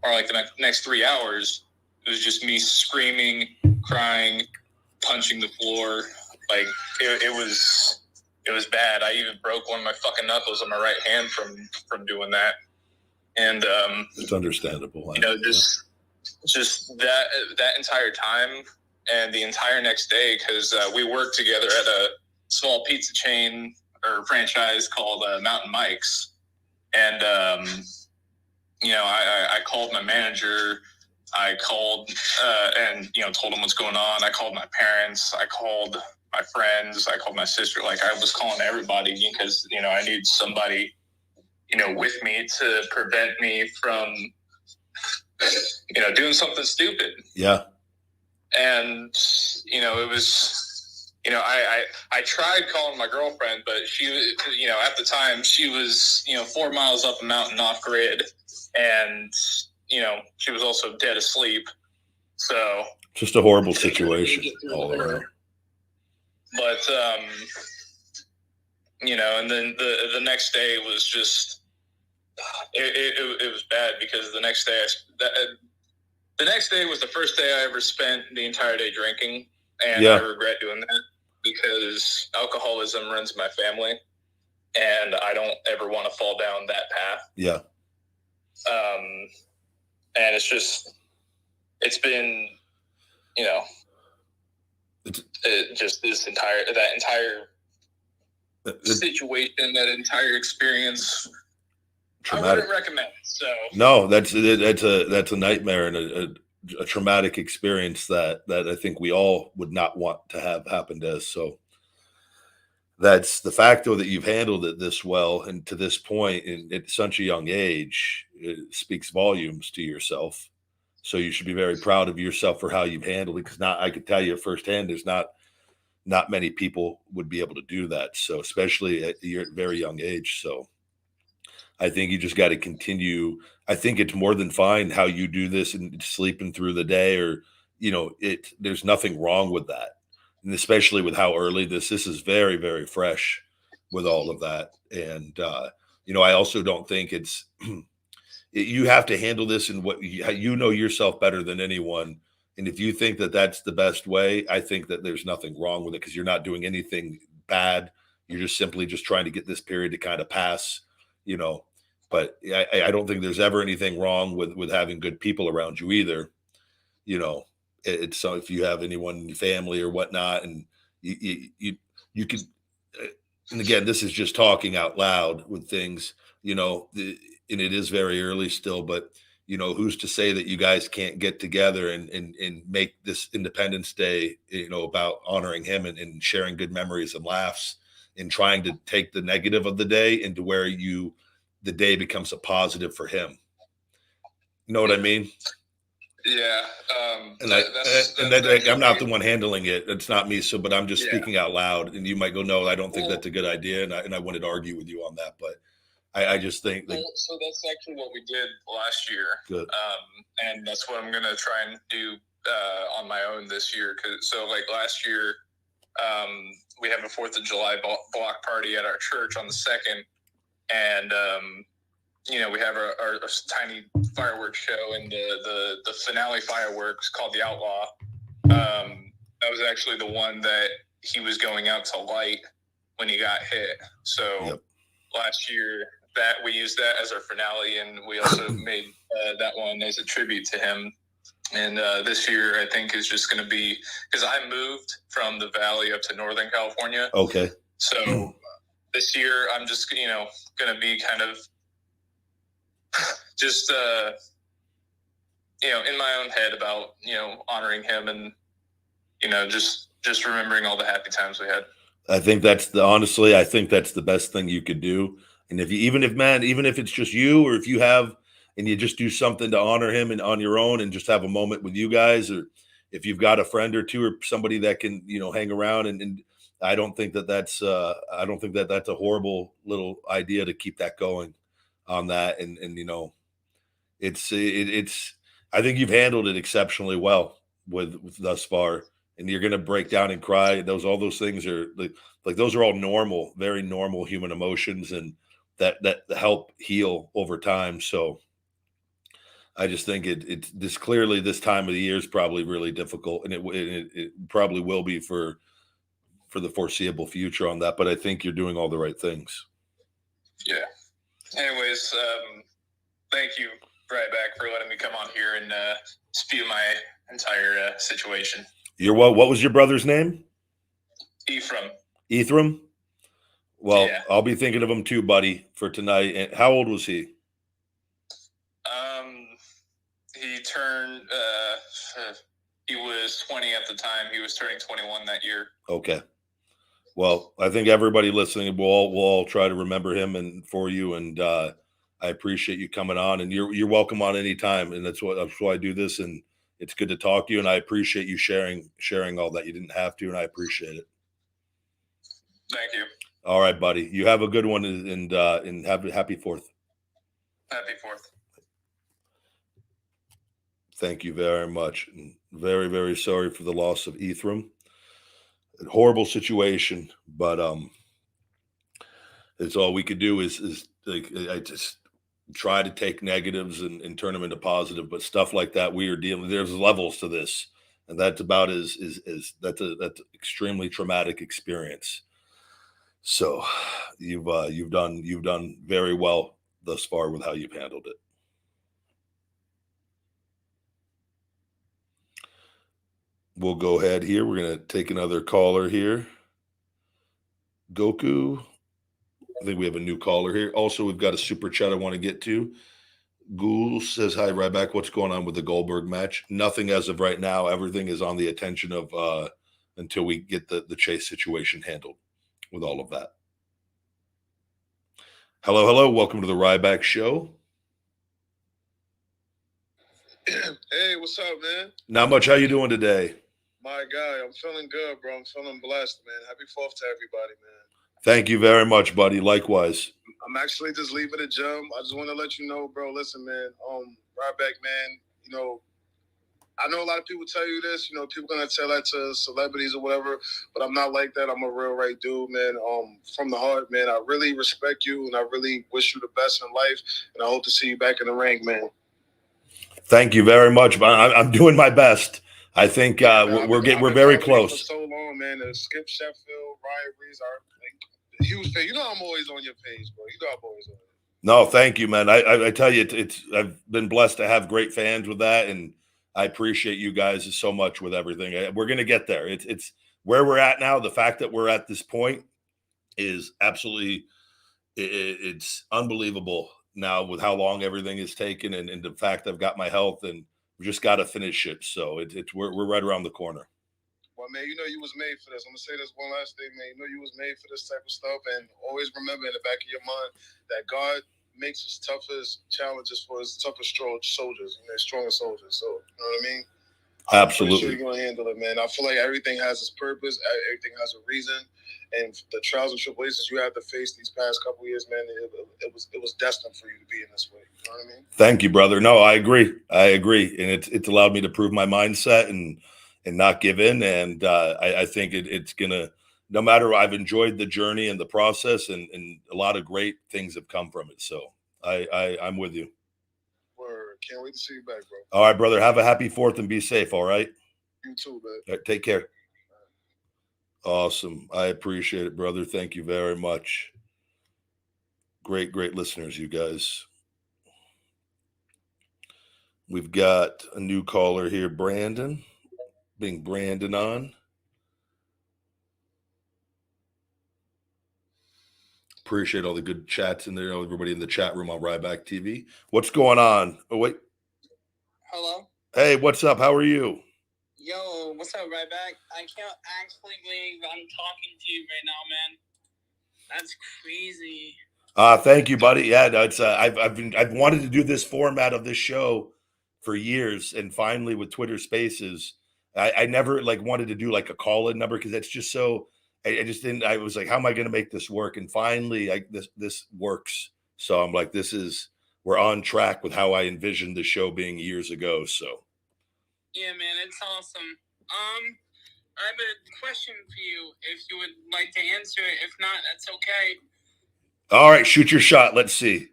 or like the next 3 hours, it was just me screaming, crying, punching the floor. Like it was bad. I even broke one of my fucking knuckles on my right hand from doing that. And it's understandable. You know, just that entire time and the entire next day, because we worked together at a small pizza chain or franchise called Mountain Mike's, and you know, I called my manager. I called and, you know, told them what's going on. I called my parents. I called my friends. I called my sister. Like, I was calling everybody because, you know, I need somebody, you know, with me to prevent me from, you know, doing something stupid. Yeah. And, you know, it was, you know, I tried calling my girlfriend, but she, you know, at the time she was, you know, 4 miles up a mountain off grid, and, you know, she was also dead asleep. So just a horrible situation all around. But you know, and then the next day was just it was bad, because the next day was the first day I ever spent the entire day drinking, and I regret doing that, because alcoholism runs my family, and I don't ever want to fall down that path. Yeah. And it's been, you know, just that entire situation, that entire experience. Traumatic. I wouldn't recommend it. So no, that's a nightmare and a traumatic experience that I think we all would not want to have happen to us. So that's the fact, though, that you've handled it this well and to this point and at such a young age, it speaks volumes to yourself. So you should be very proud of yourself for how you've handled it, because I could tell you firsthand, there's not many people would be able to do that. So especially at your very young age. So I think you just got to continue. I think it's more than fine how you do this and sleeping through the day, or, you know, there's nothing wrong with that. And especially with how early this is very, very fresh with all of that. And, you know, I also don't think you have to handle this in what you know yourself better than anyone. And if you think that that's the best way, I think that there's nothing wrong with it, because you're not doing anything bad. You're just simply just trying to get this period to kind of pass, you know. But I don't think there's ever anything wrong with having good people around you either. You know, it's so if you have anyone in your family or whatnot, and you can, and again, this is just talking out loud with things, you know, and it is very early still, but, you know, who's to say that you guys can't get together and make this Independence Day, you know, about honoring him and sharing good memories and laughs, and trying to take the negative of the day into where the day becomes a positive for him. You know what I mean? Yeah. I'm not the one handling it. It's not me. So, but I'm just speaking out loud, and you might go, no, I don't think that's a good idea. And I wanted to argue with you on that, but I just think that. So that's actually what we did last year. Good. And that's what I'm going to try and do on my own this year. So like last year, we have a 4th of July block party at our church on the 2nd. And, you know, we have our tiny fireworks show, and the finale fireworks called the Outlaw. That was actually the one that he was going out to light when he got hit. So last year that we used that as our finale, and we also made that one as a tribute to him. And this year I think is just going to be, because I moved from the Valley up to Northern California. Okay. So this year I'm just, you know, going to be kind of just, you know, in my own head about, you know, honoring him, and, you know, just remembering all the happy times we had. I think honestly, I think that's the best thing you could do. And even if it's just you, or if you have, and you just do something to honor him and on your own, and just have a moment with you guys, or if you've got a friend or two or somebody that can, you know, hang around, and I don't think that's a horrible little idea to keep that going on that. And you know, it's I think you've handled it exceptionally well with thus far, and you're going to break down and cry. All those things are like those are all normal, very normal human emotions. And that help heal over time. So I just think this clearly this time of the year is probably really difficult, and it probably will be for the foreseeable future on that. But I think you're doing all the right things. Yeah. Anyways, thank you, Ryback, for letting me come on here and spew my entire situation. What was your brother's name? Ephraim. Well, yeah. I'll be thinking of him too, buddy, for tonight. And how old was he? He turned. He was 20 at the time. He was turning 21 that year. Okay. Well, I think everybody listening will all try to remember him and for you. And I appreciate you coming on. And you're welcome on any time. And that's why I do this. And it's good to talk to you. And I appreciate you sharing all that. You didn't have to, and I appreciate it. Thank you. All right, buddy. You have a good one, and have a happy 4th. Happy 4th. Thank you very much. And very, very sorry for the loss of Ephraim. A horrible situation, but it's all we could do is like, I just try to take negatives and turn them into positive. But stuff like that we are dealing. There's levels to this, and that's about that's extremely traumatic experience. So you've done very well thus far with how you've handled it. We'll go ahead here. We're going to take another caller here. Goku. I think we have a new caller here. Also, we've got a super chat I want to get to. Ghoul says, hi, Ryback. What's going on with the Goldberg match? Nothing as of right now. Everything is on the attention of until we get the Chase situation handled with all of that. Hello. Welcome to the Ryback Show. Hey, what's up, man? Not much. How you doing today? My guy, I'm feeling good, bro. I'm feeling blessed, man. Happy 4th to everybody, man. Thank you very much, buddy. Likewise. I'm actually just leaving the gym. I just want to let you know, bro. Listen, man. Ryback, man. You know, I know a lot of people tell you this. You know, people gonna tell that to celebrities or whatever, but I'm not like that. I'm a real right dude, man. From the heart, man. I really respect you, and I really wish you the best in life. And I hope to see you back in the ring, man. Thank you very much. I'm doing my best. I think we're very close. For so long, man. Skip Sheffield, Ryan Reeves are like huge fan. You know I'm always on your page, bro. You know I'm always on it. No, thank you, man. I tell you, I've been blessed to have great fans with that, and I appreciate you guys so much with everything. We're gonna get there. It's where we're at now. The fact that we're at this point is absolutely it's unbelievable now with how long everything is taken, and the fact I've got my health, and we just got to finish it. So we're right around the corner. Well, man, you know you was made for this. I'm gonna say this one last thing, man. You know you was made for this type of stuff, and always remember in the back of your mind that God makes his toughest challenges for his toughest soldiers, and their strongest soldiers. So you know what I mean? Absolutely. I'm pretty sure you're gonna handle it, man. I feel like everything has its purpose, everything has a reason, and the trials and tribulations you had to face these past couple of years, man, it was destined for you to be in this way. You know what I mean? Thank you, brother. No, I agree, and it's allowed me to prove my mindset and not give in. And I think it's gonna. No matter, I've enjoyed the journey and the process, and a lot of great things have come from it. So I'm with you. Word. Can't wait to see you back, bro. All right, brother. Have a happy 4th and be safe. All right. You too, man. All right, take care. Awesome. I appreciate it, brother. Thank you very much. Great listeners, you guys. We've got a new caller here, Brandon. Being Brandon on. Appreciate all the good chats in there. Everybody in the chat room on Ryback TV. What's going on? Oh, wait. Hello? Hey, what's up? How are you? Yo, what's up, Ryback? I can't actually believe I'm talking to you right now, man. That's crazy. Thank you, buddy. Yeah, that's I've wanted to do this format of this show for years, and finally with Twitter Spaces, I never wanted to do a call-in number because that's just so. I just didn't. I was like, how am I going to make this work? And finally, this works. So I'm like, we're on track with how I envisioned the show being years ago. So. Yeah, man, it's awesome. I have a question for you. If you would like to answer it, if not, that's okay. All right, shoot your shot. Let's see.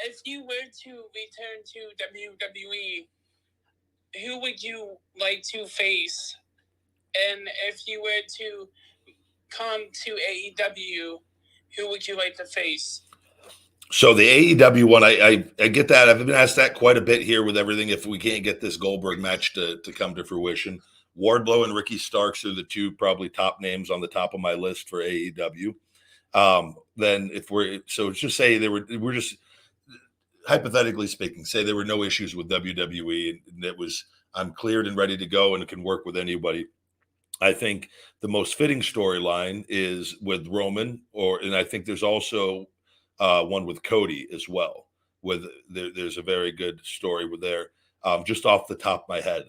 If you were to return to WWE, who would you like to face? And if you were to come to AEW, who would you like to face? So the AEW one, I get that. I've been asked that quite a bit here with everything. If we can't get this Goldberg match to come to fruition, Wardlow and Ricky Starks are the two probably top names on the top of my list for AEW. Then if we're just say we're just hypothetically speaking, say there were no issues with WWE and it was I'm cleared and ready to go and it can work with anybody. I think the most fitting storyline is with Roman, and I think there's also one with Cody as well. There's a very good story with there. Just off the top of my head,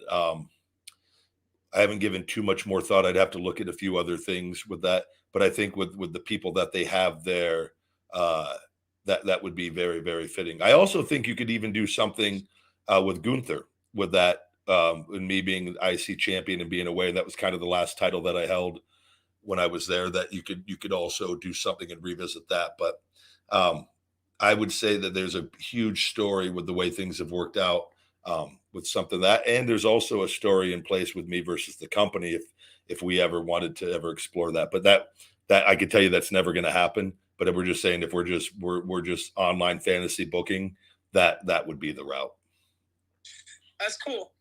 I haven't given too much more thought. I'd have to look at a few other things with that, but I think with the people that they have there, that would be very, very fitting. I also think you could even do something with Gunther with that, and me being IC champion and being away. That was kind of the last title that I held when I was there. That you could also do something and revisit that. But I would say that there's a huge story with the way things have worked out with something that, and there's also a story in place with me versus the company if we ever wanted to ever explore that. But that I could tell you that's never going to happen. But we're just saying if we're just online fantasy booking, that would be the route. That's cool.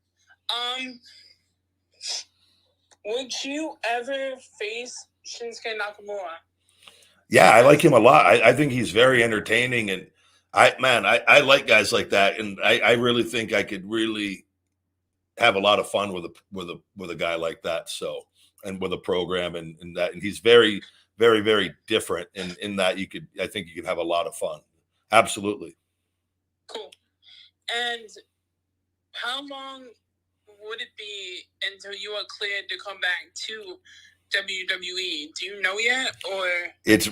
Would you ever face Shinsuke Nakamura? Yeah, I like him a lot. I think he's very entertaining, and I like guys like that, and I really think I could really have a lot of fun with a guy like that. So, and with a program and that, and he's very, very, very different in that I think you could have a lot of fun. Absolutely. Cool. And how long would it be until you are cleared to come back to WWE? Do you know yet, or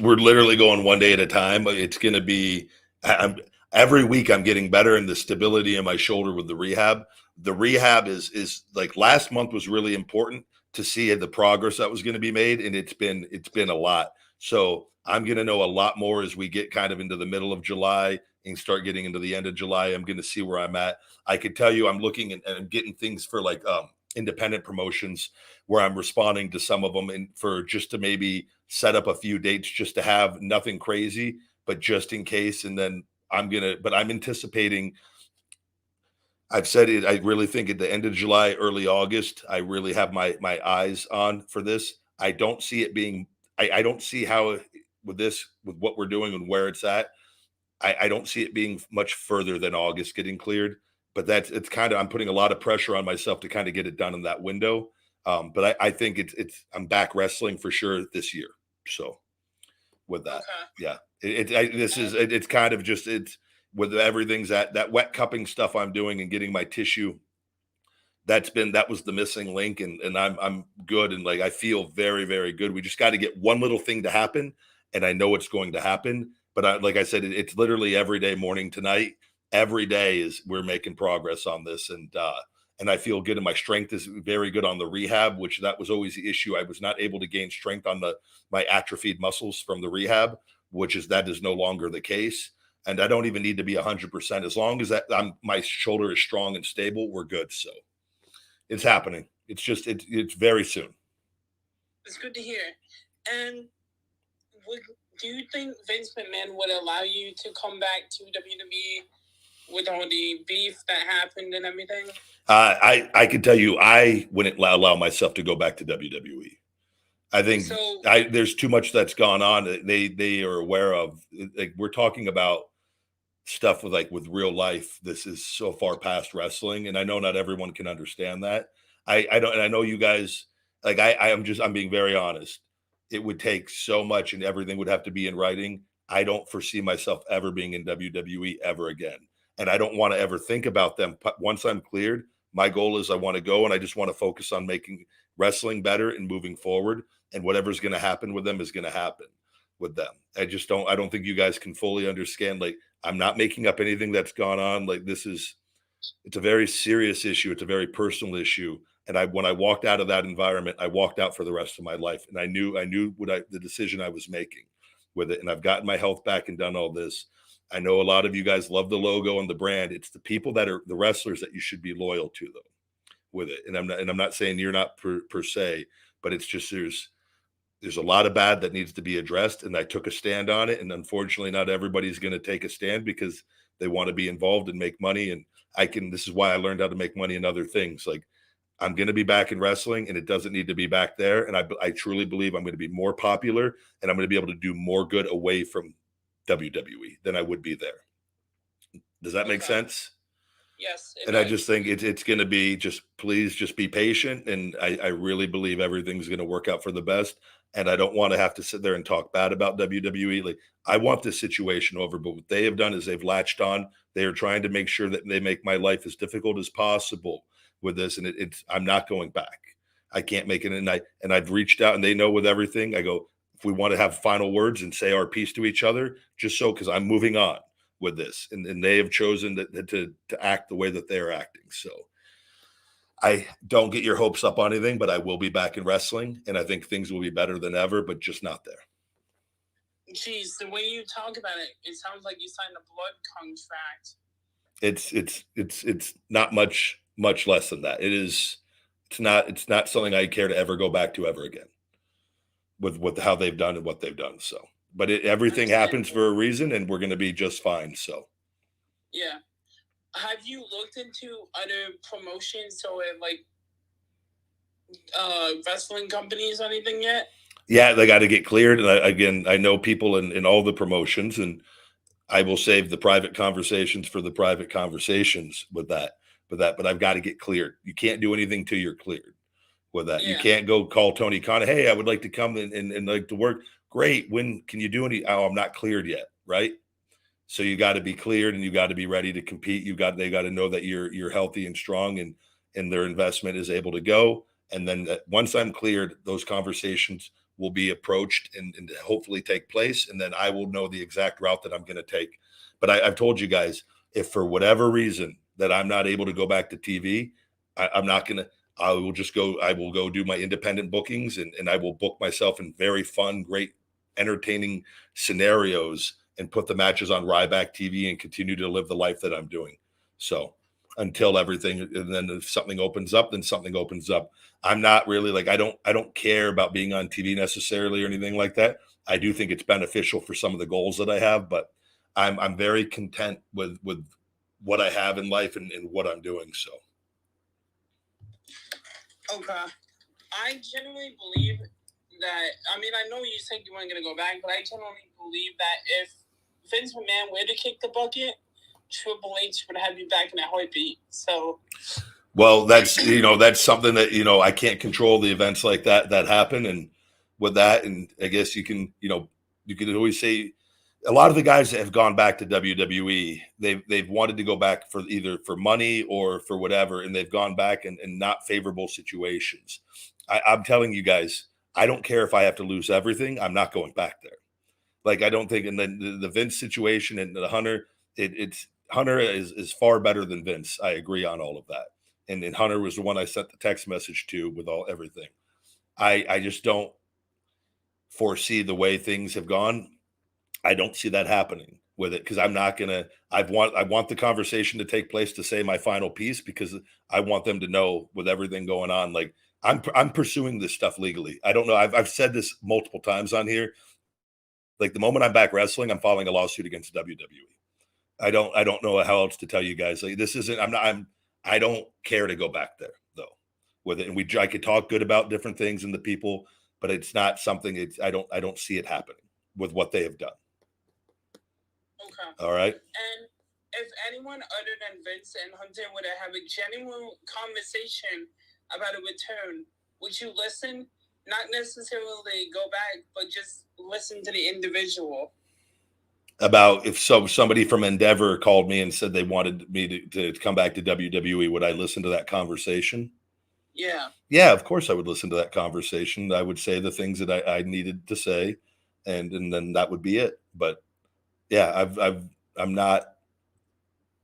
we're literally going one day at a time? But it's going to be. Every week I'm getting better in the stability in my shoulder with the rehab. The rehab is like last month was really important to see the progress that was going to be made, and it's been a lot. So I'm going to know a lot more as we get kind of into the middle of July and start getting into the end of July. I'm going to see where I'm at. I could tell you I'm looking and I'm getting things for like independent promotions where I'm responding to some of them and for just to maybe set up a few dates just to have nothing crazy, but just in case. And then but I'm anticipating, I've said it, I really think at the end of July, early August, I really have my eyes on for this. I don't see it being, I don't see how with what we're doing and where it's at, I don't see it being much further than August getting cleared. But it's kind of, I'm putting a lot of pressure on myself to kind of get it done in that window. But I think I'm back wrestling for sure this year. So with that, yeah, it's kind of just, it's with everything's that wet cupping stuff I'm doing and getting my tissue. That was the missing link, and I'm good, and like I feel very, very good. We just got to get one little thing to happen, and I know it's going to happen. But like I said, it's literally every day, morning to night. Every day we're making progress on this, and I feel good. And my strength is very good on the rehab, which that was always the issue. I was not able to gain strength on my atrophied muscles from the rehab, that is no longer the case. And I don't even need to be 100%. As long as my shoulder is strong and stable, we're good. So it's happening. It's just it's very soon. It's good to hear. And do you think Vince McMahon would allow you to come back to WWE with all the beef that happened and everything? I can tell you, I wouldn't allow myself to go back to WWE. I think there's too much that's gone on. They are aware of. Like, we're talking about stuff with real life. This is so far past wrestling, and I know not everyone can understand that. I don't, and I know you guys. Like I'm being very honest. It would take so much, and everything would have to be in writing. I don't foresee myself ever being in WWE ever again, and I don't want to ever think about them. Once I'm cleared, my goal is I want to go, and I just want to focus on making wrestling better and moving forward. And whatever's going to happen with them is going to happen with them. I don't think you guys can fully understand. Like, I'm not making up anything that's gone on. Like, it's a very serious issue. It's a very personal issue. And when I walked out of that environment, I walked out for the rest of my life. And I knew the decision I was making with it. And I've gotten my health back and done all this. I know a lot of you guys love the logo and the brand. It's the people that are the wrestlers that you should be loyal to, though, with it. And I'm not saying you're not per se, but it's just there's a lot of bad that needs to be addressed. And I took a stand on it. And unfortunately, not everybody's going to take a stand because they want to be involved and make money. And this is why I learned how to make money in other things. Like, I'm going to be back in wrestling, and it doesn't need to be back there. And I truly believe I'm going to be more popular, and I'm going to be able to do more good away from WWE than I would be there. Does that make sense? Yes. And I just think it's going to be please just be patient. And I really believe everything's going to work out for the best. And I don't want to have to sit there and talk bad about WWE. Like, I want this situation over, but what they have done is they've latched on. They are trying to make sure that they make my life as difficult as possible with this. And I'm not going back. I can't make it. And I've reached out, and they know with everything. I go, if we want to have final words and say our piece to each other, because I'm moving on with this, and they have chosen to act the way that they're acting. So I don't get your hopes up on anything, but I will be back in wrestling, and I think things will be better than ever, but just not there. Geez, the way you talk about it, it sounds like you signed a blood contract. It's not much less than that. It's not something I care to ever go back to ever again with how they've done and what they've done. So, but everything happens for a reason, and we're going to be just fine. So, yeah. Have you looked into other promotions or like wrestling companies or anything yet? Yeah, they got to get cleared. And I know people in all the promotions, and I will save the private conversations for the private conversations with that. But I've got to get cleared. You can't do anything till you're cleared with that. Yeah. You can't go call Tony Khan. Hey, I would like to come and like to work. Great. When can you do any? Oh, I'm not cleared yet. Right. So you got to be cleared, and you got to be ready to compete. They got to know that you're healthy and strong, and their investment is able to go. And then once I'm cleared, those conversations will be approached and hopefully take place. And then I will know the exact route that I'm going to take. But I've told you guys, if for whatever reason that I'm not able to go back to TV, I'm not going to. I will go do my independent bookings, and I will book myself in very fun, great, entertaining scenarios and put the matches on Ryback TV and continue to live the life that I'm doing. So until everything, and then if something opens up, then something opens up. I'm not really like, I don't care about being on TV necessarily or anything like that. I do think it's beneficial for some of the goals that I have, but I'm very content with what I have in life and what I'm doing. So. Okay. I genuinely believe that, I mean, I know you said you weren't going to go back, but I genuinely believe that if Vince McMahon were to kick the bucket, Triple H would have you back in a heartbeat. So, well, that's something that, I can't control the events like that happen. And with that, and I guess you can always say a lot of the guys that have gone back to WWE, they've wanted to go back for either for money or for whatever. And they've gone back in not favorable situations. I'm telling you guys, I don't care if I have to lose everything. I'm not going back there. Like, I don't think, and then the Vince situation and the Hunter, Hunter is far better than Vince. I agree on all of that. And Hunter was the one I sent the text message to with everything. I just don't foresee the way things have gone. I don't see that happening with it, because I'm not gonna. I want the conversation to take place to say my final piece, because I want them to know with everything going on. Like, I'm pursuing this stuff legally. I don't know. I've said this multiple times on here. Like, the moment I'm back wrestling, I'm filing a lawsuit against WWE. I don't know how else to tell you guys. Like, this isn't. I don't care to go back there though with it. And I could talk good about different things and the people, but it's not something. I don't see it happening with what they have done. Okay. All right. And if anyone other than Vince and Hunter would have a genuine conversation about a return, would you listen? Not necessarily go back, but just listen to the individual. About if somebody from Endeavor called me and said they wanted me to come back to WWE, would I listen to that conversation? Yeah. Yeah, of course I would listen to that conversation. I would say the things that I needed to say, and then that would be it. But yeah, I'm not.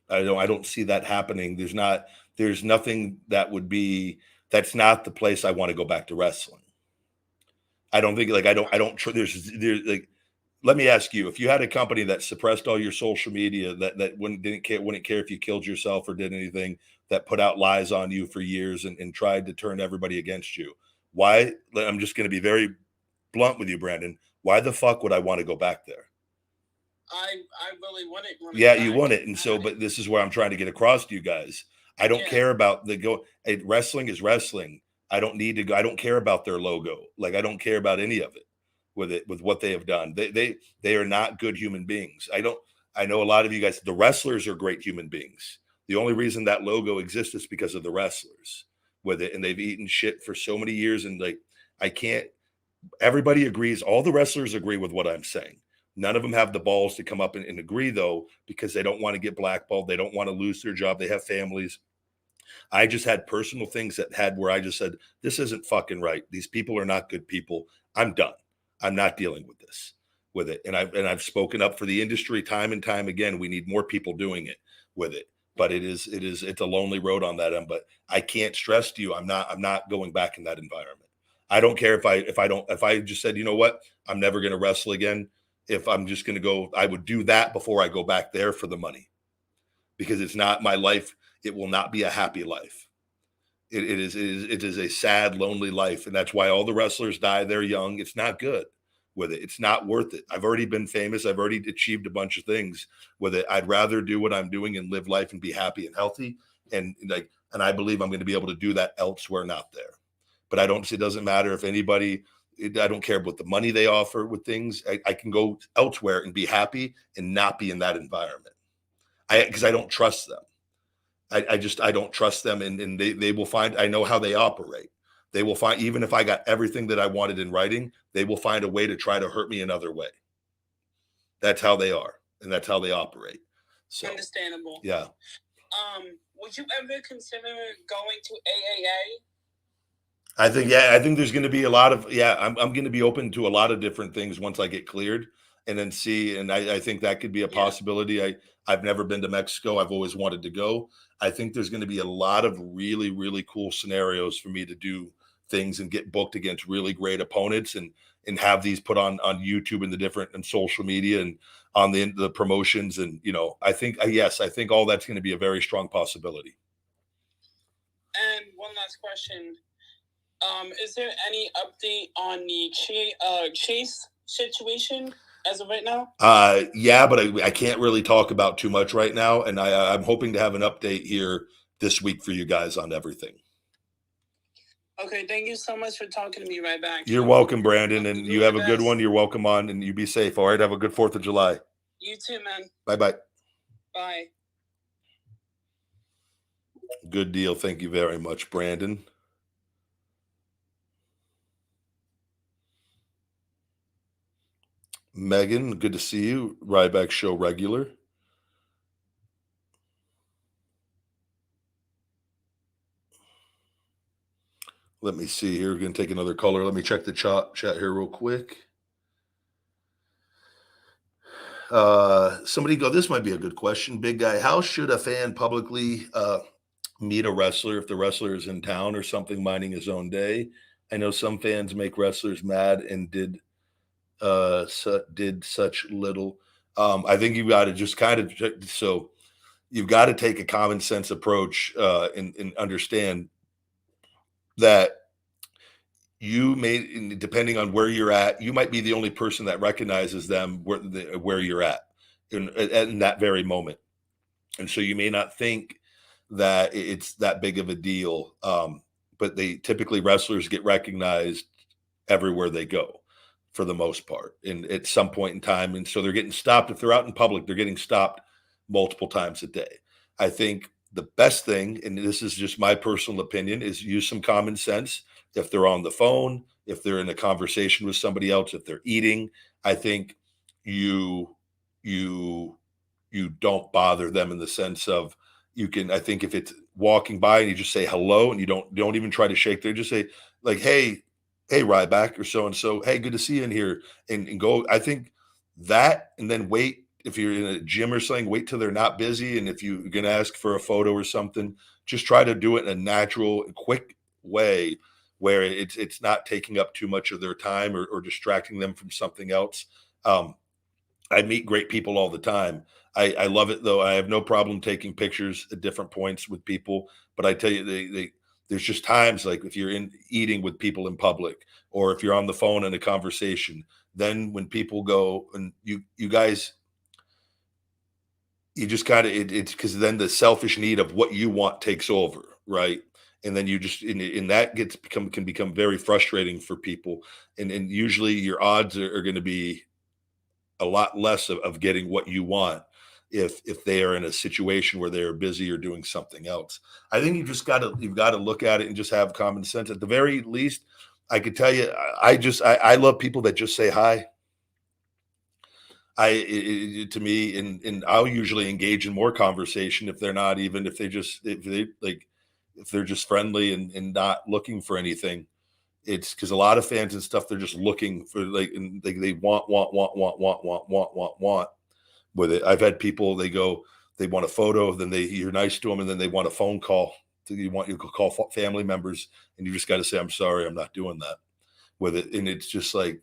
I don't see that happening. There's nothing that would be that's not the place I want to go back to wrestling. I don't think, like, there's like, let me ask you, if you had a company that suppressed all your social media, that wouldn't care if you killed yourself or did anything, that put out lies on you for years and tried to turn everybody against you, why? I'm just going to be very blunt with you, Brandon. Why the fuck would I want to go back there? I really wouldn't. Yeah, you want it. And so, but this is where I'm trying to get across to you guys. I don't care about wrestling is wrestling. I don't need to go. I don't care about their logo. Like, I don't care about any of it with what they have done. They are not good human beings. I know a lot of you guys, the wrestlers are great human beings. The only reason that logo exists is because of the wrestlers with it. And they've eaten shit for so many years. And like, everybody agrees. All the wrestlers agree with what I'm saying. None of them have the balls to come up and agree, though, because they don't want to get blackballed. They don't want to lose their job. They have families. I just had personal things where I just said, this isn't fucking right. These people are not good people. I'm done. I'm not dealing with it. And I've spoken up for the industry time and time again. We need more people doing it with it. But it's a lonely road on that end. But I can't stress to you, I'm not going back in that environment. I don't care if I just said, you know what, I'm never going to wrestle again. If I'm just going to go, I would do that before I go back there for the money, because it's not my life. It will not be a happy life. It is a sad, lonely life. And that's why all the wrestlers die. They're young. It's not good with it. It's not worth it. I've already been famous. I've already achieved a bunch of things with it. I'd rather do what I'm doing and live life and be happy and healthy. And I believe I'm going to be able to do that elsewhere, not there. But it doesn't matter if anybody, I don't care what the money they offer with things. I can go elsewhere and be happy and not be in that environment. Because I don't trust them. I don't trust them, and they will find, I know how they operate. They will find, even if I got everything that I wanted in writing, they will find a way to try to hurt me another way. That's how they are, and that's how they operate. So, understandable. Yeah. Would you ever consider going to AAA? I think there's going to be a lot of, I'm going to be open to a lot of different things once I get cleared and then see. And I think that could be a possibility. I've never been to Mexico. I've always wanted to go. I think there's going to be a lot of really, really cool scenarios for me to do things and get booked against really great opponents and have these put on YouTube and social media and on the promotions. And, I think all that's going to be a very strong possibility. And one last question. Is there any update on the Chase situation as of right now? Yeah, but I can't really talk about too much right now. And I'm hoping to have an update here this week for you guys on everything. Okay, thank you so much for talking to me, Ryback. You're welcome, Brandon, and you have a good one. You're welcome on, and you be safe. All right, have a good 4th of July. You too, man. Bye-bye. Bye. Good deal. Thank you very much, Brandon. Megan, good to see you. Ryback Show regular. Let me see here. We're going to take another caller. Let me check the chat here real quick. Somebody go, this might be a good question. Big guy, how should a fan publicly meet a wrestler if the wrestler is in town or something, minding his own day? I know some fans make wrestlers mad and did such little. I think you've got to just you've got to take a common sense approach and understand that you may, depending on where you're at, you might be the only person that recognizes them where you're at in that very moment. And so you may not think that it's that big of a deal. But wrestlers get recognized everywhere they go for the most part. And at some point in time. And so they're getting stopped. If they're out in public, they're getting stopped multiple times a day. I think the best thing, and this is just my personal opinion, is use some common sense. If they're on the phone, if they're in a conversation with somebody else, if they're eating, I think you don't bother them in the sense of I think if it's walking by and you just say hello and you don't even try to shake their, just say like, hey, Ryback or so-and-so, hey, good to see you in here, and go. I think that, and then wait. If you're in a gym or something, wait till they're not busy. And if you're going to ask for a photo or something, just try to do it in a natural and quick way where it's not taking up too much of their time or distracting them from something else. I meet great people all the time. I love it though. I have no problem taking pictures at different points with people, but I tell you, there's just times like if you're in eating with people in public, or if you're on the phone in a conversation, then when people go and you guys, you just gotta it's because then the selfish need of what you want takes over, right? And then you just and that gets become can become very frustrating for people, and usually your odds are going to be a lot less of getting what you want if they are in a situation where they're busy or doing something else. I think you've got to look at it and just have common sense. At the very least, I could tell you, I love people that just say hi. To me, and I'll usually engage in more conversation if they're not even if they like if they're just friendly and not looking for anything. It's because a lot of fans and stuff, they're just looking for like, and they want with it. I've had people, they want a photo, then you're nice to them, and then they want a phone call. So you to call family members, and you just got to say, I'm sorry, I'm not doing that with it. And it's just like,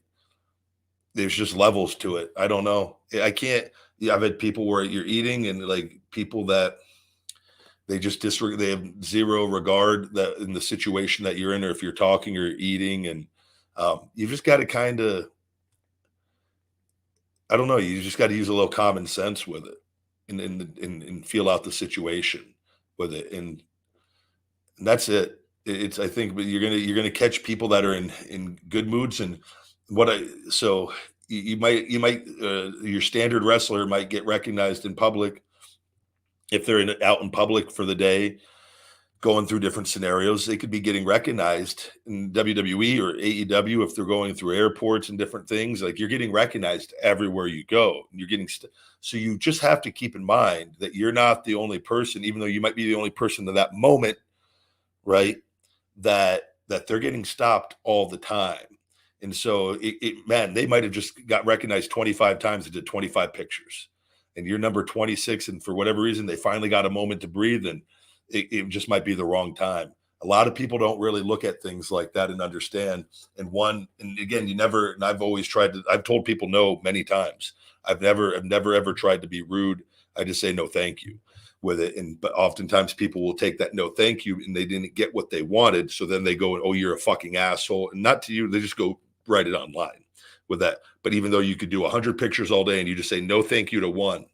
there's just levels to it. I don't know. I can't, yeah, I've had people where you're eating and like people that they just disregard, they have zero regard that in the situation that you're in, or if you're talking or eating, and you've just got to kind of, I don't know, you just got to use a little common sense with it, and feel out the situation with it, and that's it. It's I think, but you're gonna catch people that are in good moods, and what I so you might your standard wrestler might get recognized in public if they're out in public for the day, going through different scenarios. They could be getting recognized in WWE or AEW if they're going through airports and different things. Like, you're getting recognized everywhere you go. You're getting so you just have to keep in mind that you're not the only person, even though you might be the only person in that moment, right? That they're getting stopped all the time. And so man, they might have just got recognized 25 times and did 25 pictures. And you're number 26, and for whatever reason, they finally got a moment to breathe, and it just might be the wrong time. A lot of people don't really look at things like that and understand. And again, and I've always I've told people no many times. I've never ever tried to be rude. I just say no, thank you with it. But oftentimes people will take that no, thank you, and they didn't get what they wanted. So then they go, oh, you're a fucking asshole. And not to you, they just go write it online with that. But even though you could do 100 pictures all day and you just say no, thank you to one,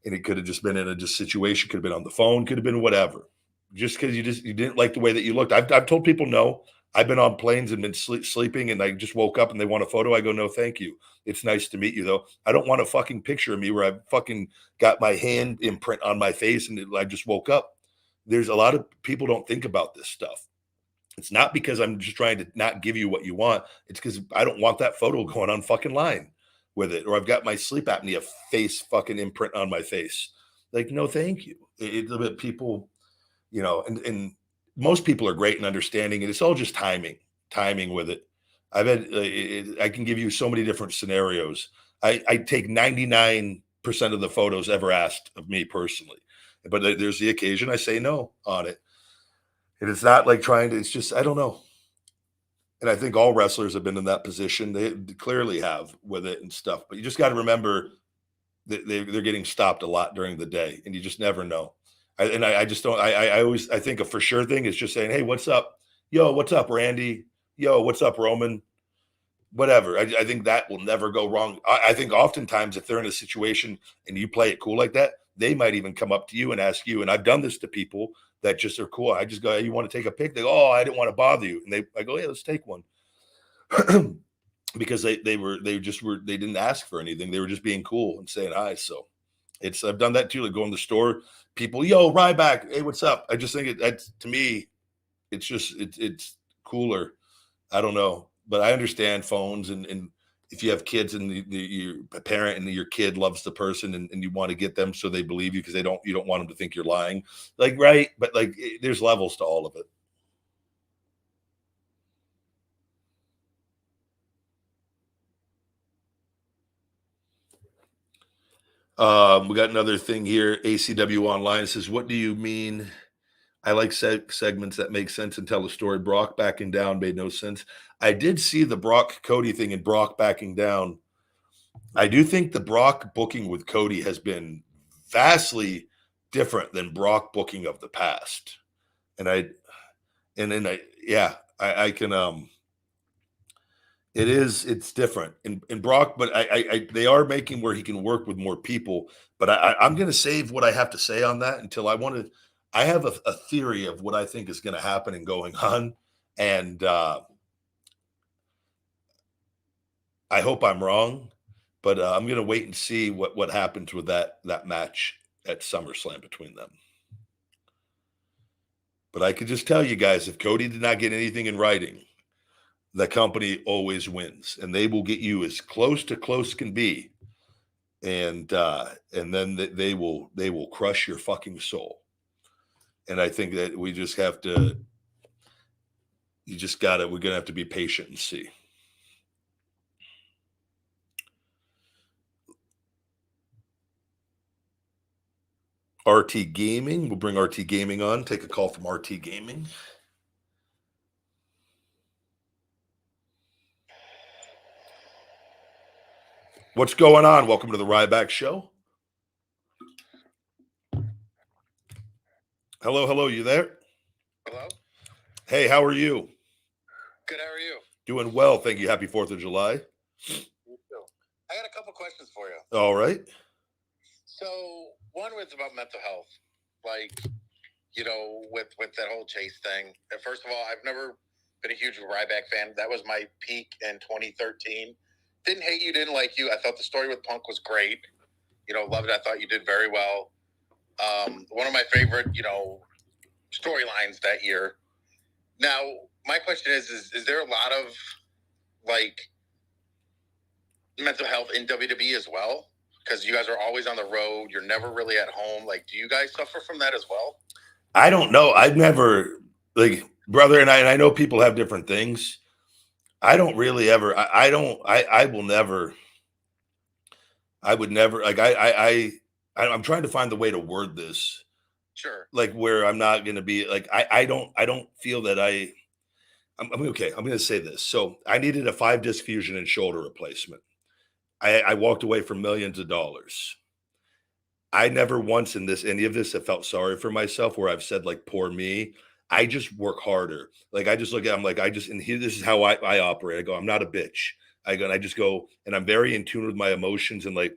and it could have just been in a just situation, could have been on the phone, could have been whatever. Just because you didn't like the way that you looked. I've told people no. I've been on planes and been sleeping, and I just woke up and they want a photo. I go, no, thank you. It's nice to meet you, though. I don't want a fucking picture of me where I fucking got my hand imprint on my face and I just woke up. There's a lot of people don't think about this stuff. It's not because I'm just trying to not give you what you want. It's because I don't want that photo going on fucking line with it, or I've got my sleep apnea face fucking imprint on my face. Like, no, thank you. People, and most people are great in understanding, and it's all just timing with it. I've had, I can give you so many different scenarios. I take 99% of the photos ever asked of me personally, but there's the occasion I say no on it. And it's not like it's just, I don't know. And I think all wrestlers have been in that position. They clearly have with it and stuff. But you just got to remember that they're getting stopped a lot during the day, and you just never know. I just don't. I think a for sure thing is just saying, "Hey, what's up? Yo, what's up, Randy? Yo, what's up, Roman? Whatever." I think that will never go wrong. I think oftentimes if they're in a situation and you play it cool like that, they might even come up to you and ask you. And I've done this to people that just are cool. I just go, "Hey, you want to take a pic?" They go, "Oh, I didn't want to bother you." And I go, "Yeah, let's take one." Because they didn't ask for anything. They were just being cool and saying hi. So I've done that too. Like, go in the store, people, yo, Ryback, hey, what's up? I just think that's, to me, it's cooler. I don't know, but I understand phones, and if you have kids and your parent and your kid loves the person, and you want to get them so they believe you because you don't want them to think you're lying, like, right? But like, there's levels to all of it. We got another thing here. ACW Online says, what do you mean I like segments that make sense and tell a story. Brock backing down made no sense. I did see the Brock Cody thing and Brock backing down. I do think the Brock booking with Cody has been vastly different than Brock booking of the past. And I can it's different in Brock, but I they are making where he can work with more people. But I'm gonna save what I have to say on that until I have a theory of what I think is gonna happen and going on. And I hope I'm wrong, but I'm gonna wait and see what happens with that match at SummerSlam between them. But I could just tell you guys, if Cody did not get anything in writing, the company always wins, and they will get you as close can be, and then they will crush your fucking soul. And I think that we just have to. We're gonna have to be patient and see. RT Gaming. We'll bring RT Gaming on. Take a call from RT Gaming. What's going on? Welcome to the Ryback Show. Hello. You there? Hello. Hey, how are you? Good. How are you? Doing well, thank you. Happy 4th of July. You too. I got a couple questions for you. All right. So one was about mental health, like, you know, with that whole Chase thing. And first of all, I've never been a huge Ryback fan. That was my peak in 2013. Didn't hate you, didn't like you. I thought the story with Punk was great. You know, loved it. I thought you did very well. One of my favorite, you know, storylines that year. Now, my question is there a lot of, like, mental health in WWE as well? Because you guys are always on the road. You're never really at home. Like, do you guys suffer from that as well? I don't know. I've never, like, brother, and I know people have different things. I don't really ever, I would never, like, I'm trying to find the way to word this. Sure. Like, where I'm not going to be, like, I don't feel that I'm okay. I'm going to say this. So I needed a 5-disc fusion and shoulder replacement. I walked away from millions of dollars. I never once in any of this have felt sorry for myself where I've said, like, poor me. I just work harder. Like, I just look at, I'm like, this is how I operate. I go, I'm not a bitch. I just go, and I'm very in tune with my emotions. And, like,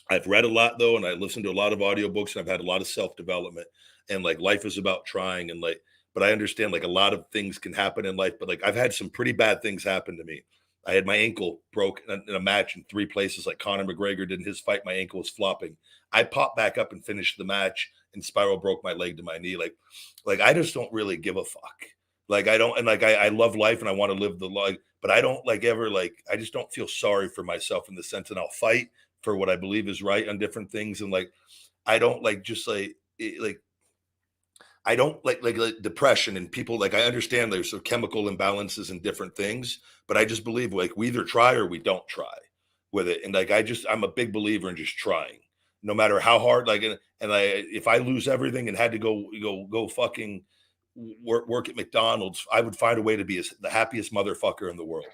I've read a lot though, and I listened to a lot of audiobooks, and I've had a lot of self-development, and, like, life is about trying, and, like, but I understand, like, a lot of things can happen in life, but, like, I've had some pretty bad things happen to me. I had my ankle broke in a match in 3 places, like Conor McGregor did in his fight. My ankle was flopping. I popped back up and finished the match, and Spiral broke my leg to my knee. Like I just don't really give a fuck. Like, I don't, and, like, I love life and I want to live the life, but I don't, like, ever, like, I just don't feel sorry for myself in the sense, and I'll fight for what I believe is right on different things. And, like, I don't, like, just like I don't like depression and people, like, I understand there's some chemical imbalances and different things, but I just believe, like, we either try or we don't try with it. And, like, I'm a big believer in just trying, no matter how hard, like, if I lose everything and had to go fucking work at McDonald's, I would find a way to be the happiest motherfucker in the world.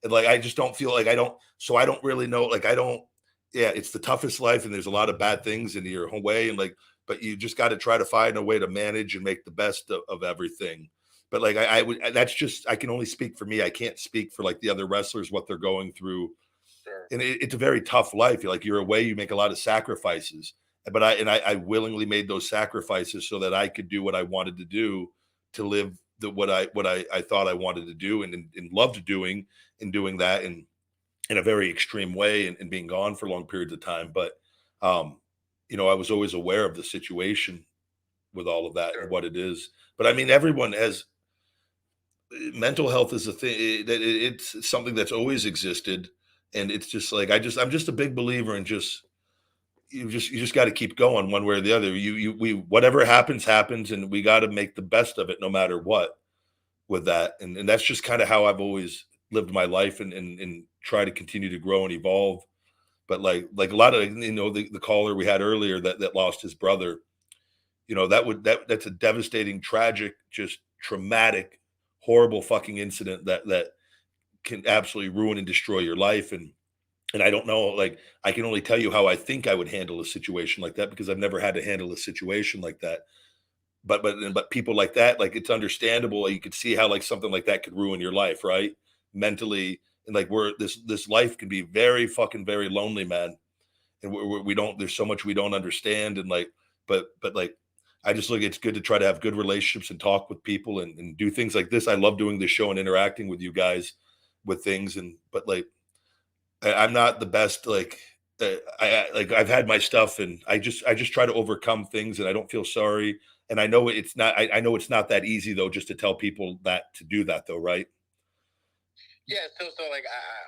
And, like, I just don't feel like I don't really know, like, yeah, it's the toughest life, and there's a lot of bad things in your way, and, like, but you just got to try to find a way to manage and make the best of everything. But, like, I would, that's just, I can only speak for me. I can't speak for, like, the other wrestlers, what they're going through. Sure. And it's a very tough life. You're away, you make a lot of sacrifices, but I willingly made those sacrifices so that I could do what I wanted to do, to live what I thought I wanted to do, and loved doing, and doing that in a very extreme way, and being gone for long periods of time. But, you know, I was always aware of the situation with all of that, sure, and what it is. But I mean, everyone has, mental health is a thing that it's something that's always existed. And it's just like, I'm just a big believer in you just got to keep going one way or the other. We whatever happens, and we got to make the best of it no matter what with that. And that's just kind of how I've always lived my life, and try to continue to grow and evolve. But like a lot of, you know, the caller we had earlier that lost his brother, you know, that's a devastating, tragic, just traumatic, horrible fucking incident that can absolutely ruin and destroy your life. And I don't know, like, I can only tell you how I think I would handle a situation like that, because I've never had to handle a situation like that. But people like that, like, it's understandable. You could see how, like, something like that could ruin your life, right? Mentally. And like, this life can be very fucking very lonely, man. And we don't, there's so much we don't understand. And like, but like, I just look, it's good to try to have good relationships and talk with people and do things like this. I love doing this show and interacting with you guys with things. And but like, I'm not the best. Like, like, I've had my stuff, and I just try to overcome things, and I don't feel sorry. And I know it's not. I know it's not that easy though, just to tell people that to do that though, right? Yeah. So like,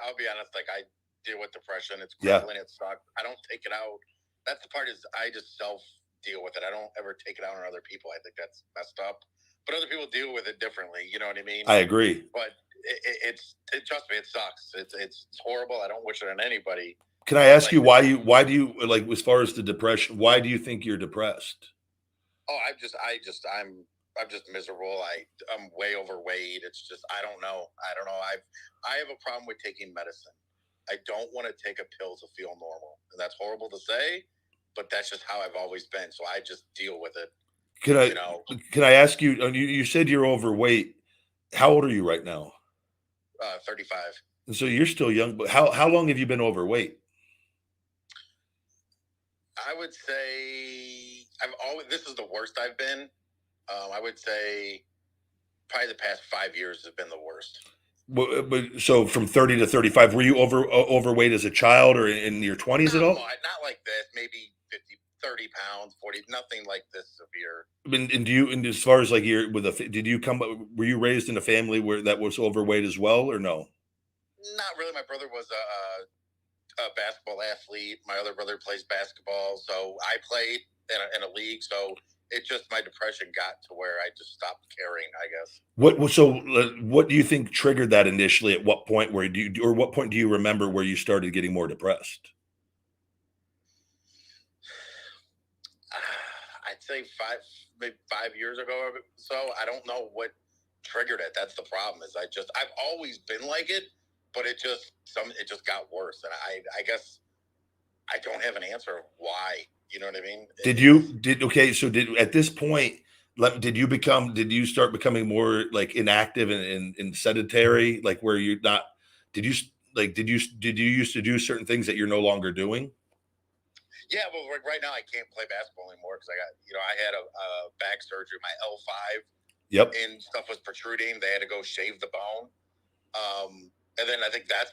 I'll be honest. Like, I deal with depression. It's Yeah. crippling. It sucks. I don't take it out. That's the part, is I just self deal with it. I don't ever take it out on other people. I think that's messed up. But other people deal with it differently. You know what I mean? I agree. But trust me, it sucks. It's horrible. I don't wish it on anybody. Can I ask you why do you, like, as far as the depression, why do you think you're depressed? Oh, I'm just miserable. I'm way overweight. It's just, I don't know. I have a problem with taking medicine. I don't want to take a pill to feel normal. And that's horrible to say, but that's just how I've always been. So I just deal with it. Can I ask you, you said you're overweight. How old are you right now? 35. And so you're still young, but how long have you been overweight? I would say this is the worst I've been. I would say probably the past 5 years have been the worst. But so from 30 to 35, were you overweight as a child or in your 20s at all? Not like this, maybe 50, 30 pounds, 40, nothing like this severe. And as far as like were you raised in a family where that was overweight as well, or no? Not really. My brother was a basketball athlete. My other brother plays basketball. So I played in a league. So it just, my depression got to where I just stopped caring, I guess. What do you think triggered that initially? At what point what point do you remember where you started getting more depressed? I'd say maybe 5 years ago or so. I don't know what triggered it. That's the problem. Is I've always been like it, but it just got worse. And I guess I don't have an answer of why. You know what I mean? At this point, did you start becoming more like inactive and sedentary, like where you're not, did you used to do certain things that you're no longer doing? Yeah, well, right now I can't play basketball anymore because I had a back surgery, my L5. Yep. And stuff was protruding. They had to go shave the bone. And then I think that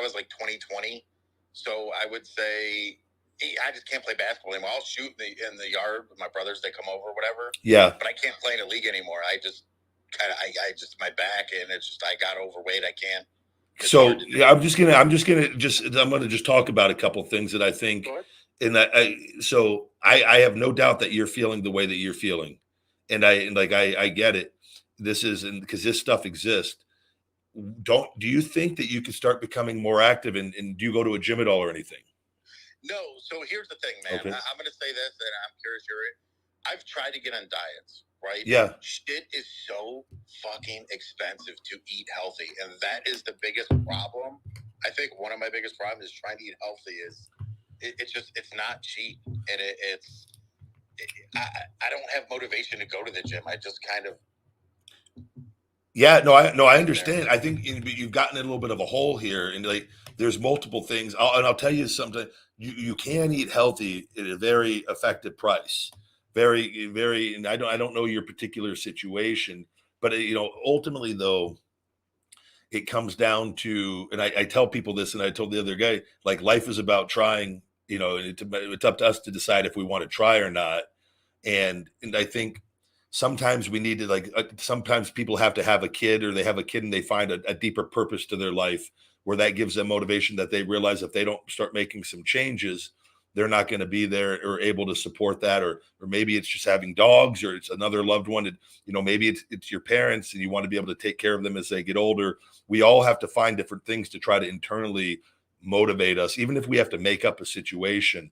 was like 2020. So I would say I just can't play basketball anymore. I'll shoot in the yard with my brothers. They come over, whatever. Yeah. But I can't play in a league anymore. I just my back, and it's just, I got overweight. I can't. So yeah, I'm gonna just talk about a couple of things that I think, and I have no doubt that you're feeling the way that you're feeling, and I get it. This is, and because this stuff exists. Do you think that you could start becoming more active, and do you go to a gym at all or anything? No. So here's the thing, man. Okay. I'm going to say this, and I'm curious. I've tried to get on diets, right? Yeah. Shit is so fucking expensive to eat healthy, and that is the biggest problem. I think one of my biggest problems is trying to eat healthy. It's not cheap, and I don't have motivation to go to the gym. I just kind of. Yeah, I understand. I think you've gotten in a little bit of a hole here, and like there's multiple things. I'll tell you something. You can eat healthy at a very effective price. Very, very. And I don't know your particular situation, but ultimately though, it comes down to, and I tell people this, and I told the other guy, like, life is about trying. It's up to us to decide if we want to try or not. And I think sometimes we need to sometimes people have to have a kid, or they have a kid and they find a deeper purpose to their life where that gives them motivation, that they realize if they don't start making some changes, they're not going to be there or able to support that. Or maybe it's just having dogs, or it's another loved one. And, maybe it's your parents and you want to be able to take care of them as they get older. We all have to find different things to try to internally motivate us, even if we have to make up a situation.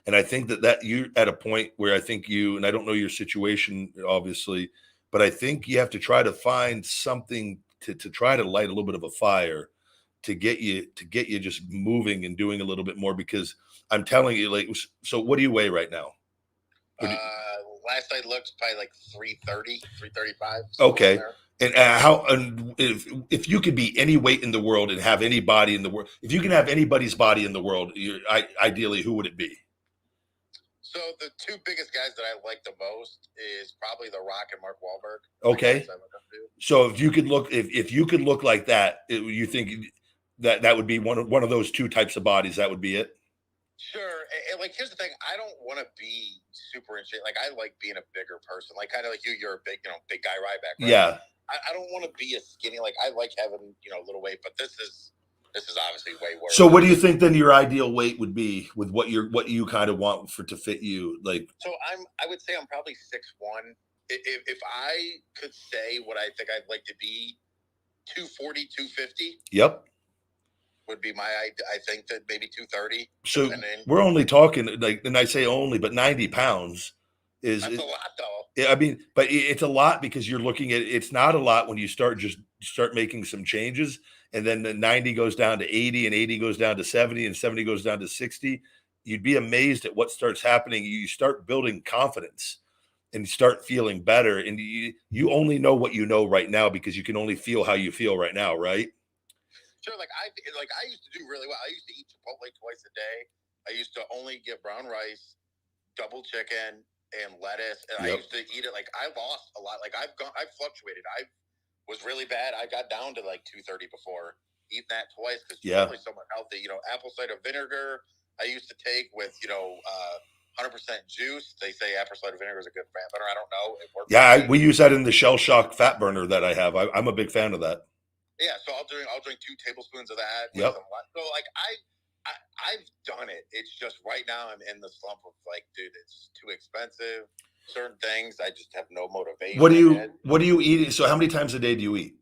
And I think that you're at a point where I think and I don't know your situation, obviously, but I think you have to try to find something to try to light a little bit of a fire to get you just moving and doing a little bit more, because I'm telling you, like, so what do you weigh right now? Last I looked, probably like 330, 335. Okay. And and if you could be any weight in the world and have any body in the world, if you can have anybody's body in the world, ideally, who would it be? So the two biggest guys that I like the most is probably The Rock and Mark Wahlberg. Okay. So if you could look, if you could look like that, you think that would be one of those two types of bodies? That would be it. Sure. And like, here's the thing. I don't want to be super in shape. Like, I like being a bigger person. Like, kind of like you're a big guy Ryback, right? Yeah. I don't want to be a skinny. Like, I like having, a little weight, but this is obviously way worse. So what do you think then your ideal weight would be with what you kind of want to fit you? Like, so I would say I'm probably 6'1". If I could say what I think I'd like to be, 240, 250. Yep. Would be I think that maybe 230. So we're only talking, like, and I say only, but 90 pounds that's a lot, though. I mean, but it's a lot because you're looking at, it's not a lot when you start making some changes, and then the 90 goes down to 80, and 80 goes down to 70, and 70 goes down to 60. You'd be amazed at what starts happening. You start building confidence and start feeling better, and you only know what you know right now because you can only feel how you feel right now, right? Sure, I used to do really well. I used to eat Chipotle twice a day. I used to only get brown rice, double chicken, and lettuce, and I used to eat it. Like, I lost a lot. Like, I've fluctuated. I was really bad. I got down to like 230 before eating that twice because Chipotle's so much healthy. Apple cider vinegar I used to take with 100% juice. They say apple cider vinegar is a good fat burner. I don't know. It works. Yeah, we use that in the Shell Shock fat burner that I have. I'm a big fan of that. Yeah, so I'll drink 2 tablespoons of that. Yep. So like I've done it. It's just right now I'm in the slump of like, dude, it's too expensive. Certain things I just have no motivation. What do you eat? So how many times a day do you eat?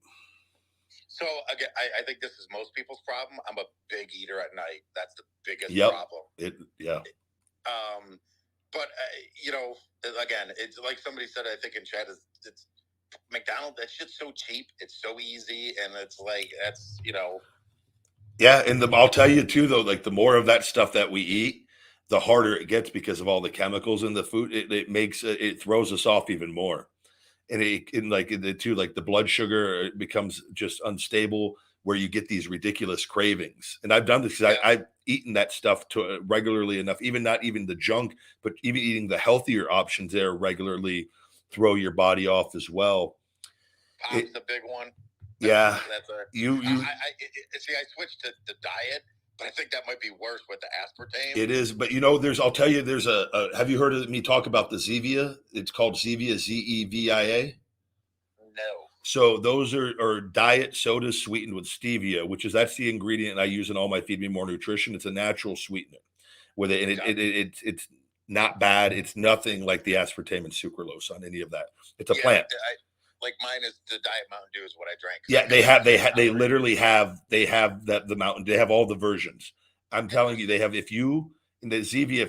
So again, I think this is most people's problem. I'm a big eater at night. That's the biggest problem. But again, it's like somebody said, I think in chat, it's McDonald's. That shit's so cheap. It's so easy, and it's like Yeah, and I'll tell you too, though, like the more of that stuff that we eat, the harder it gets because of all the chemicals in the food. It throws us off even more, and the blood sugar becomes just unstable, where you get these ridiculous cravings. And I've done this because I've eaten that stuff regularly enough, not even the junk, but even eating the healthier options there regularly throw your body off as well. Pop's the big one. Yeah, I switched to the diet, but I think that might be worse with the aspartame. It is, but I'll tell you, there's have you heard of me talk about the Zevia? It's called Zevia, Zevia. No. So those are diet sodas sweetened with stevia, that's the ingredient I use in all my Feed Me More Nutrition. It's a natural sweetener with it, and it's not bad. It's nothing like the aspartame and sucralose on any of that. It's a plant. Like mine is the Diet Mountain Dew is what I drank. Yeah, they literally have the Mountain. They have all the versions. I'm telling you, they have. If you in the Zevia,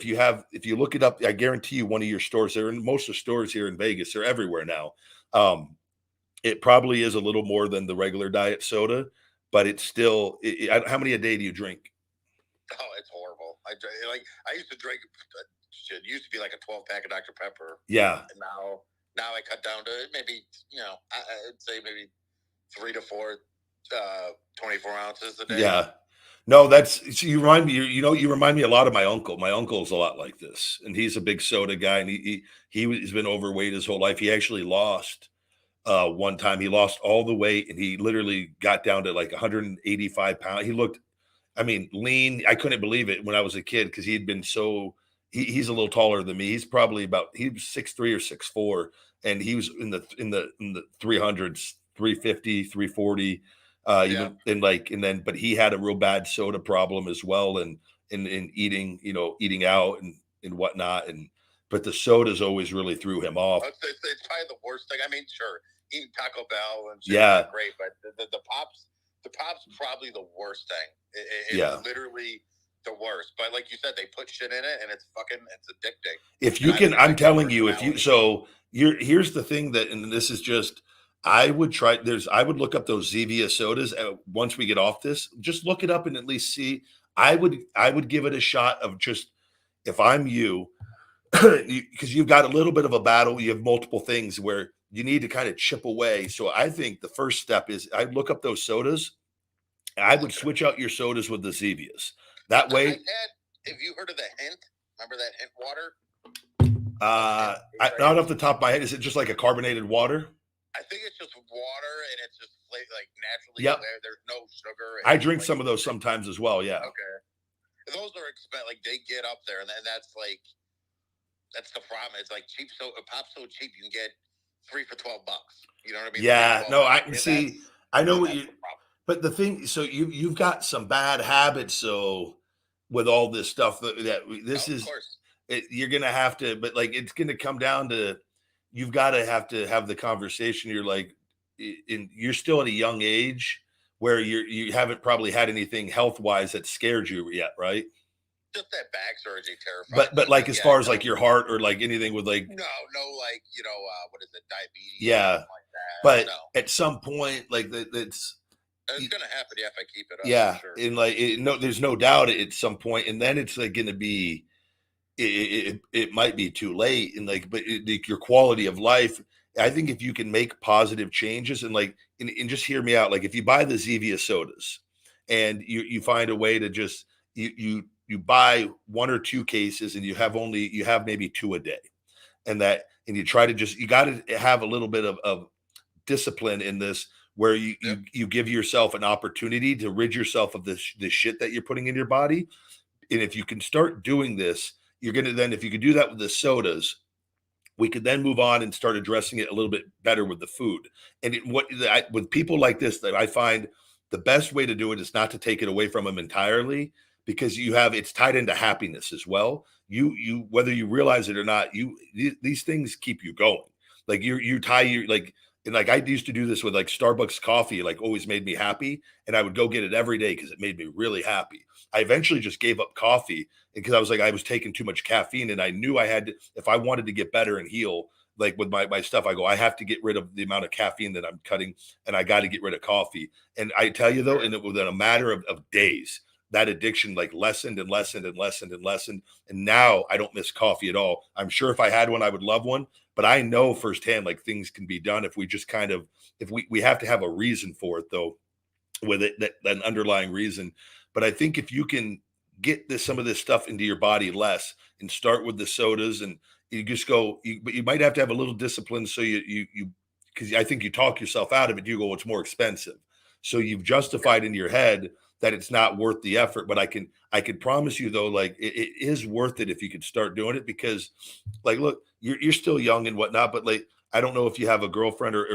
if you look it up, I guarantee you one of your stores. They're in most of the stores here in Vegas. They're everywhere now. It probably is a little more than the regular diet soda, but it's still. How many a day do you drink? Oh, it's horrible. I used to drink. It used to be like a 12-pack of Dr. Pepper. Yeah. And now I cut down to maybe, I'd say maybe 3 to 4, 24 ounces a day. Yeah. No, you remind me, you remind me a lot of my uncle. My uncle's a lot like this, and he's a big soda guy, and he's been overweight his whole life. He actually lost one time. He lost all the weight, and he literally got down to like 185 pounds. He looked, lean. I couldn't believe it when I was a kid because he'd been so. He's a little taller than me. He was 6'3" or 6'4", and he was in the 300s, 350, 340, but he had a real bad soda problem as well, and eating out and whatnot, but the sodas always really threw him off. It's probably the worst thing. Sure, eating Taco Bell and shit is great, but the pops probably the worst thing. It literally. the worst. But like you said, they put shit in it, and it's addicting. If you can, I'm telling you, if you, so here's the thing that, and this is just, I would look up those Zevia sodas once we get off this. Just look it up and at least see. I would give it a shot of just, if I'm you, because you've got a little bit of a battle. You have multiple things where you need to kind of chip away. So I think the first step is I'd look up those sodas. I would switch out your sodas with the Zevias. That way. Have you heard of the Hint? Remember that Hint water? Not off the top of my head. Is it just like a carbonated water? I think it's just water, and it's just like naturally. Yep. There's no sugar. I drink some of those sometimes as well. Yeah. Okay. Those are expensive. Like they get up there, and then that's the problem. It's like cheap. So it pops so cheap, you can get 3 for $12. You know what I mean? Yeah. No, I can see. I know what you. But the thing, so you've got some bad habits. So with all this stuff that this is, you're gonna have to. But like, it's gonna come down to, you've got to have the conversation. You're like, you're still at a young age where you haven't probably had anything health wise that scared you yet, right? Just that back surgery terrified. But like as far as like your heart or like anything with like no like what is it, diabetes? Yeah, like that. But at some point, like it's gonna happen if I keep it up. Yeah, sure. And like there's no doubt at some point, and then it's like going to be it might be too late, and like but your quality of life. I think if you can make positive changes and like and just hear me out, like if you buy the Zevia sodas and you find a way to just you buy 1 or 2 cases and you have maybe 2 a day, and you try to just, you got to have a little bit of discipline in this where you give yourself an opportunity to rid yourself of this shit that you're putting in your body. And if you can start doing this, you're going to then, if you could do that with the sodas, we could then move on and start addressing it a little bit better with the food. And with people like this, that I find the best way to do it is not to take it away from them entirely, because it's tied into happiness as well. You whether you realize it or not, these things keep you going. Like I used to do this with like Starbucks coffee, like always made me happy. And I would go get it every day because it made me really happy. I eventually just gave up coffee because I was taking too much caffeine, and I knew I had to, if I wanted to get better and heal, like with my stuff, I have to get rid of the amount of caffeine that I'm cutting, and I got to get rid of coffee. And I tell you though, and it within a matter of days, that addiction like lessened and lessened and lessened and lessened. And now I don't miss coffee at all. I'm sure if I had one, I would love one, but I know firsthand, like things can be done if we just if we have to have a reason for it though, with it, that an underlying reason. But I think if you can get some of this stuff into your body less and start with the sodas, and you just go, but you might have to have a little discipline. So you because I think you talk yourself out of it. You go, it's more expensive. So you've justified in your head that it's not worth the effort. But I can promise you though, like it is worth it if you could start doing it, because like, look, you're still young and whatnot, but like, I don't know if you have a girlfriend or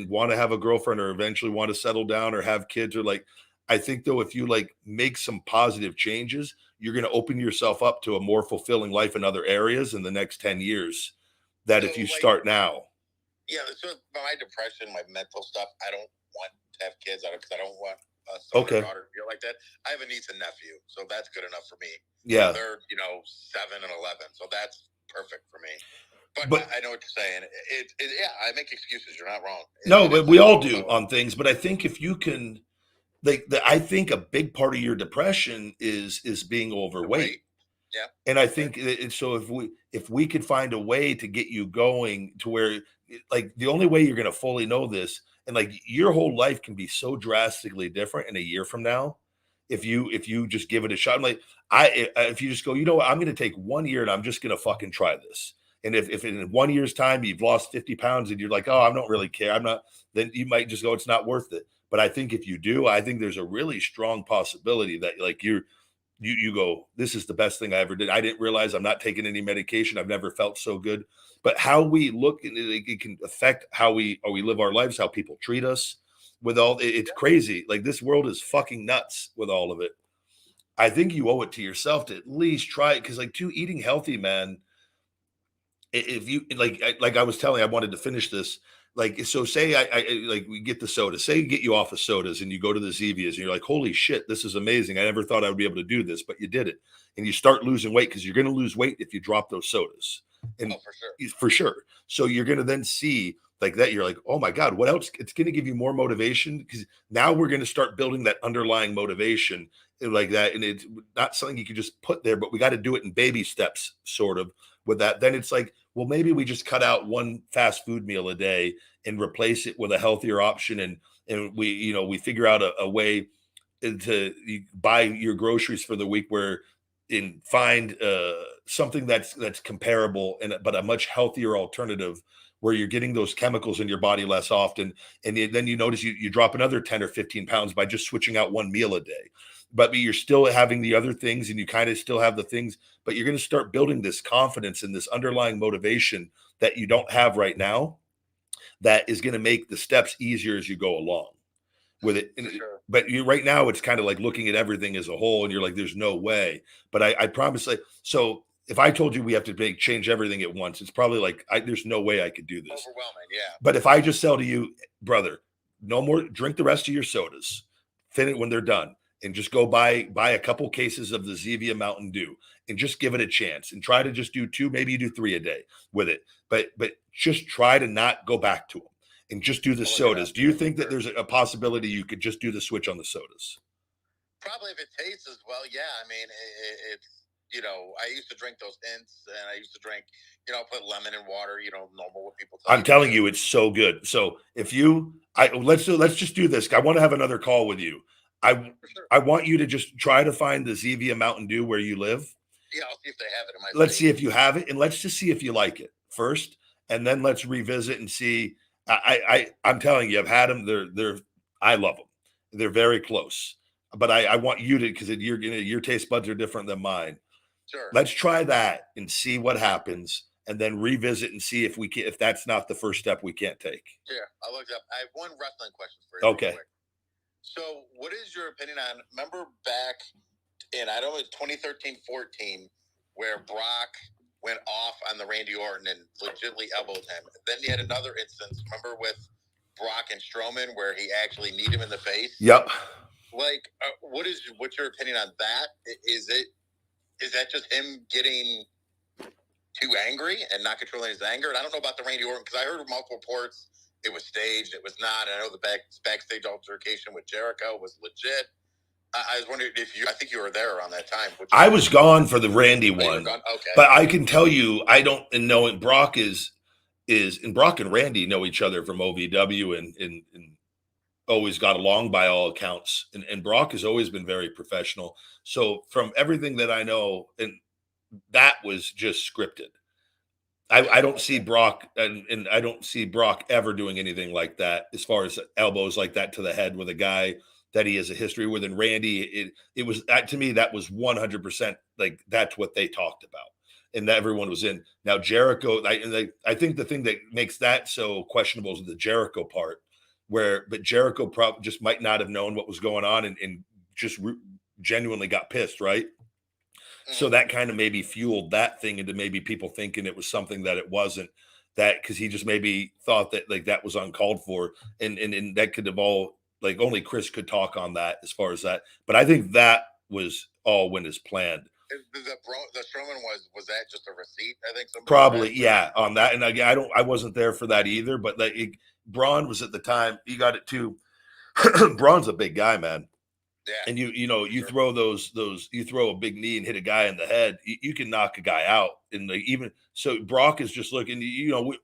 want to have a girlfriend or eventually want to settle down or have kids, or like, I think though, if you like make some positive changes, you're going to open yourself up to a more fulfilling life in other areas in the next 10 years. That so if you start now. Yeah. So my depression, my mental stuff, I don't want to have kids out of, because I don't want a son or daughter to feel like that. I have a niece and nephew, so that's good enough for me. Yeah. They're 7 and 11, so that's perfect for me. But I know what you're saying. I make excuses. You're not wrong. No, but we all do on things. But I think if you can, I think a big part of your depression is being overweight. Yeah. And I think so if we could find a way to get you going to where, like, the only way you're going to fully know this, and like your whole life can be so drastically different in a year from now, if you just give it a shot. I'm like, if you just go, I'm going to take 1 year and I'm just going to fucking try this. And if in 1 year's time you've lost 50 pounds and you're like, oh, I don't really care, then you might just go, it's not worth it. But I think if you do, I think there's a really strong possibility that like you go, this is the best thing I ever did. I didn't realize I'm not taking any medication. I've never felt so good. But how we look, it can affect how we live our lives, how people treat us. With all, it's crazy. Like this world is fucking nuts with all of it. I think you owe it to yourself to at least try it, because like eating healthy, man. If you like I was telling, I wanted to finish this. like, so say I like we get the soda, say get you off of sodas and you go to the Zevias and you're like, holy shit, this is amazing. I never thought I would be able to do this, but you did it. And you start losing weight because you're going to lose weight if you drop those sodas. And for sure. for sure. So you're going to then see like that. You're like, oh my God, what else? It's going to give you more motivation because now we're going to start building that underlying motivation like that. And it's not something you can just put there, but we got to do it in baby steps, sort of with that. Then it's like, well, maybe we just cut out one fast food meal a day and replace it with a healthier option. And we figure out a way to buy your groceries for the week where and find something that's comparable and but a much healthier alternative where you're getting those chemicals in your body less often. And then you notice you drop another 10 or 15 pounds by just switching out one meal a day. But you're still having the other things and you kind of still have the things, but you're going to start building this confidence and this underlying motivation that you don't have right now that is going to make the steps easier as you go along with it. Sure. But you right now it's kind of like looking at everything as a whole and you're like, there's no way. But I promise, like, so if I told you we have to change everything at once, it's probably like there's no way I could do this. Overwhelming, yeah. But if I just sell to you, brother, no more, drink the rest of your sodas, finish when they're done, and just go buy a couple cases of the Zevia Mountain Dew and just give it a chance and try to just do 2, maybe you do 3 a day with it. But just try to not go back to them and just do the sodas. Do you think that there's a possibility you could just do the switch on the sodas? Probably if it tastes as well, yeah. I mean, it's, I used to drink those Ints and I used to drink, put lemon in water, normal what people tell I'm telling you, it's so good. So if let's just do this. I want to have another call with you. I want you to just try to find the Zevia Mountain Dew where you live. Yeah, I'll see if they have it in my Let's see if you have it, and let's just see if you like it first, and then let's revisit and see. I'm telling you, I've had them. I love them. They're very close. But I want you to, because your taste buds are different than mine. Sure. Let's try that and see what happens, and then revisit and see if if that's not the first step we can't take. Sure, I'll look it up. I have one wrestling question for you. Okay. So, what is your opinion on? Remember back in I don't know 2013-14, where Brock went off on the Randy Orton and legitimately elbowed him. Then you had another instance. Remember with Brock and Strowman, where he actually kneed him in the face. Yep. Like, what's your opinion on that? Is that just him getting too angry and not controlling his anger? And I don't know about the Randy Orton because I heard multiple reports. It was staged. It was not. I know the backstage altercation with Jericho was legit. I was wondering I think you were there around that time. I was gone for the Randy one. Okay. But I can tell you, I don't know. And Brock and Brock and Randy know each other from OVW and always got along by all accounts. And Brock has always been very professional. So from everything that I know, and that was just scripted. I don't see Brock and I don't see Brock ever doing anything like that as far as elbows like that to the head with a guy that he has a history with. And Randy, it was that to me, that was 100% like that's what they talked about. And that everyone was in. Now Jericho, I think the thing that makes that so questionable is the Jericho part, but Jericho probably just might not have known what was going on and just genuinely got pissed, right? So that kind of maybe fueled that thing into maybe people thinking it was something that it wasn't, that because he just maybe thought that like that was uncalled for, and that could have all like only Chris could talk on that as far as that. But I think that was all when it's planned. The Strowman was that just a receipt? I think probably yeah on that. And again, I wasn't there for that either. But like Braun was at the time. He got it too. Braun's a big guy, man. Yeah. And you throw you throw a big knee and hit a guy in the head, you can knock a guy out. And even so, Brock is just looking.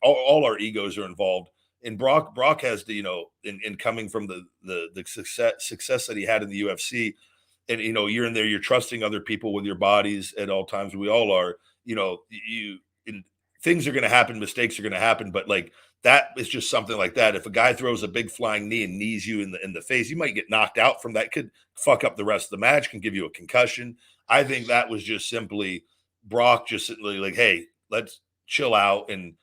All our egos are involved. And Brock has to, in coming from the success that he had in the UFC, and you're in there, you're trusting other people with your bodies at all times. We all are. Things are going to happen, mistakes are going to happen, but like that is just something like that. If a guy throws a big flying knee and knees you in the face, you might get knocked out from that. Could fuck up the rest of the match, can give you a concussion. I think that was just simply Brock just like, hey, let's chill out. And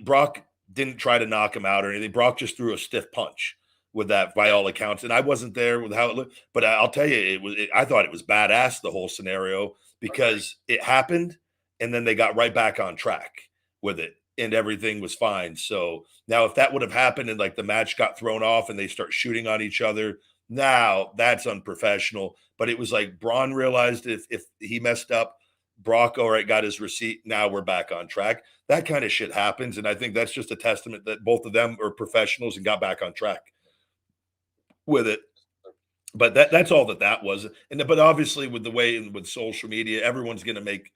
Brock didn't try to knock him out or anything. Brock just threw a stiff punch with that, by all accounts. And I wasn't there with how it looked, but I'll tell you, I thought it was badass, the whole scenario, because it happened and then they got right back on track with it. and everything was fine. So now if that would have happened and like the match got thrown off and they start shooting on each other, now that's unprofessional. But it was like Braun realized if he messed up, Brock, all right, got his receipt. Now we're back on track. That kind of shit happens. And I think that's just a testament that both of them are professionals and got back on track with it. But that's all that was. And but obviously with the way with social media, everyone's going to make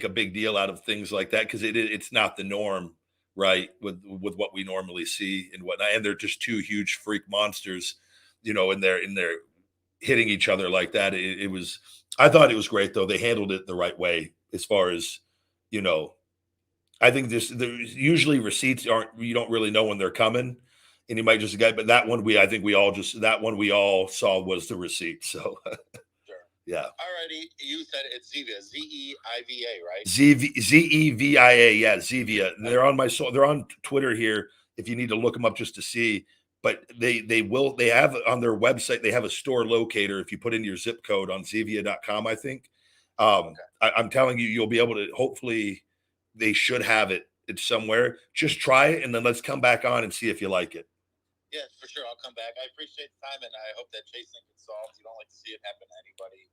a big deal out of things like that because it's not the norm, right? With what we normally see and whatnot, and they're just two huge freak monsters, and they're hitting each other like that. It was, I thought it was great though. They handled it the right way as far as, I think there's usually receipts you don't really know when they're coming. And you might just get, but that one we all saw was the receipt. So yeah. Alrighty, you said it's Zevia, Zevia, right? Zevia, yeah, Zevia. They're on Twitter here. If you need to look them up just to see, but they have on their website. They have a store locator. If you put in your zip code on Zevia.com, I think. Okay. I'm telling you, you'll be able to. Hopefully, they should have it. It's somewhere. Just try it, and then let's come back on and see if you like it. Yeah, for sure. I'll come back. I appreciate the time, and I hope that chase thing gets solved. You don't like to see it happen to anybody.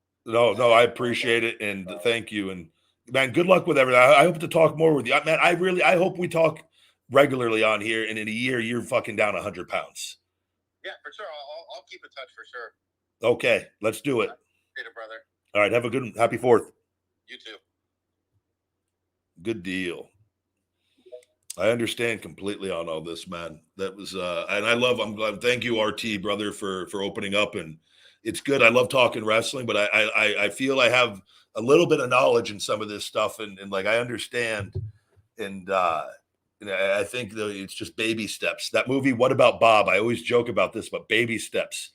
No, I appreciate it, and thank you. And man, good luck with everything. I hope to talk more with you, man. I hope we talk regularly on here, and in a year, you're fucking down 100 pounds. Yeah, for sure. I'll keep in touch for sure. Okay, let's do it. Later, brother. All right, have a good, happy 4th. You too. Good deal. I understand completely on all this, man. That was, and I'm glad. Thank you, RT brother, for opening up, and it's good. I love talking wrestling, but I feel I have a little bit of knowledge in some of this stuff, and like I understand, and I think it's just baby steps. That movie, What About Bob? I always joke about this, but baby steps.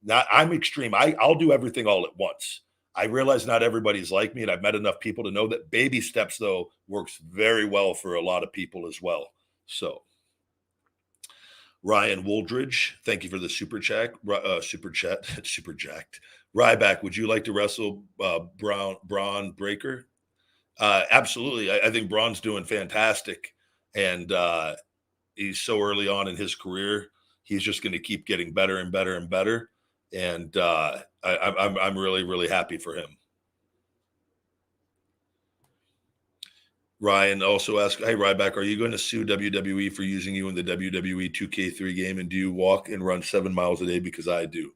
I'm extreme. I'll do everything all at once. I realize not everybody's like me, and I've met enough people to know that baby steps, though, works very well for a lot of people as well. So, Ryan Wooldridge, thank you for the super chat. Super jacked. Ryback, would you like to wrestle Braun Breaker? Absolutely. I think Braun's doing fantastic, and he's so early on in his career. He's just going to keep getting better and better and better. And I'm really, really happy for him. Ryan also asked, hey, Ryback, are you going to sue WWE for using you in the WWE 2K3 game? And do you walk and run 7 miles a day? Because I do.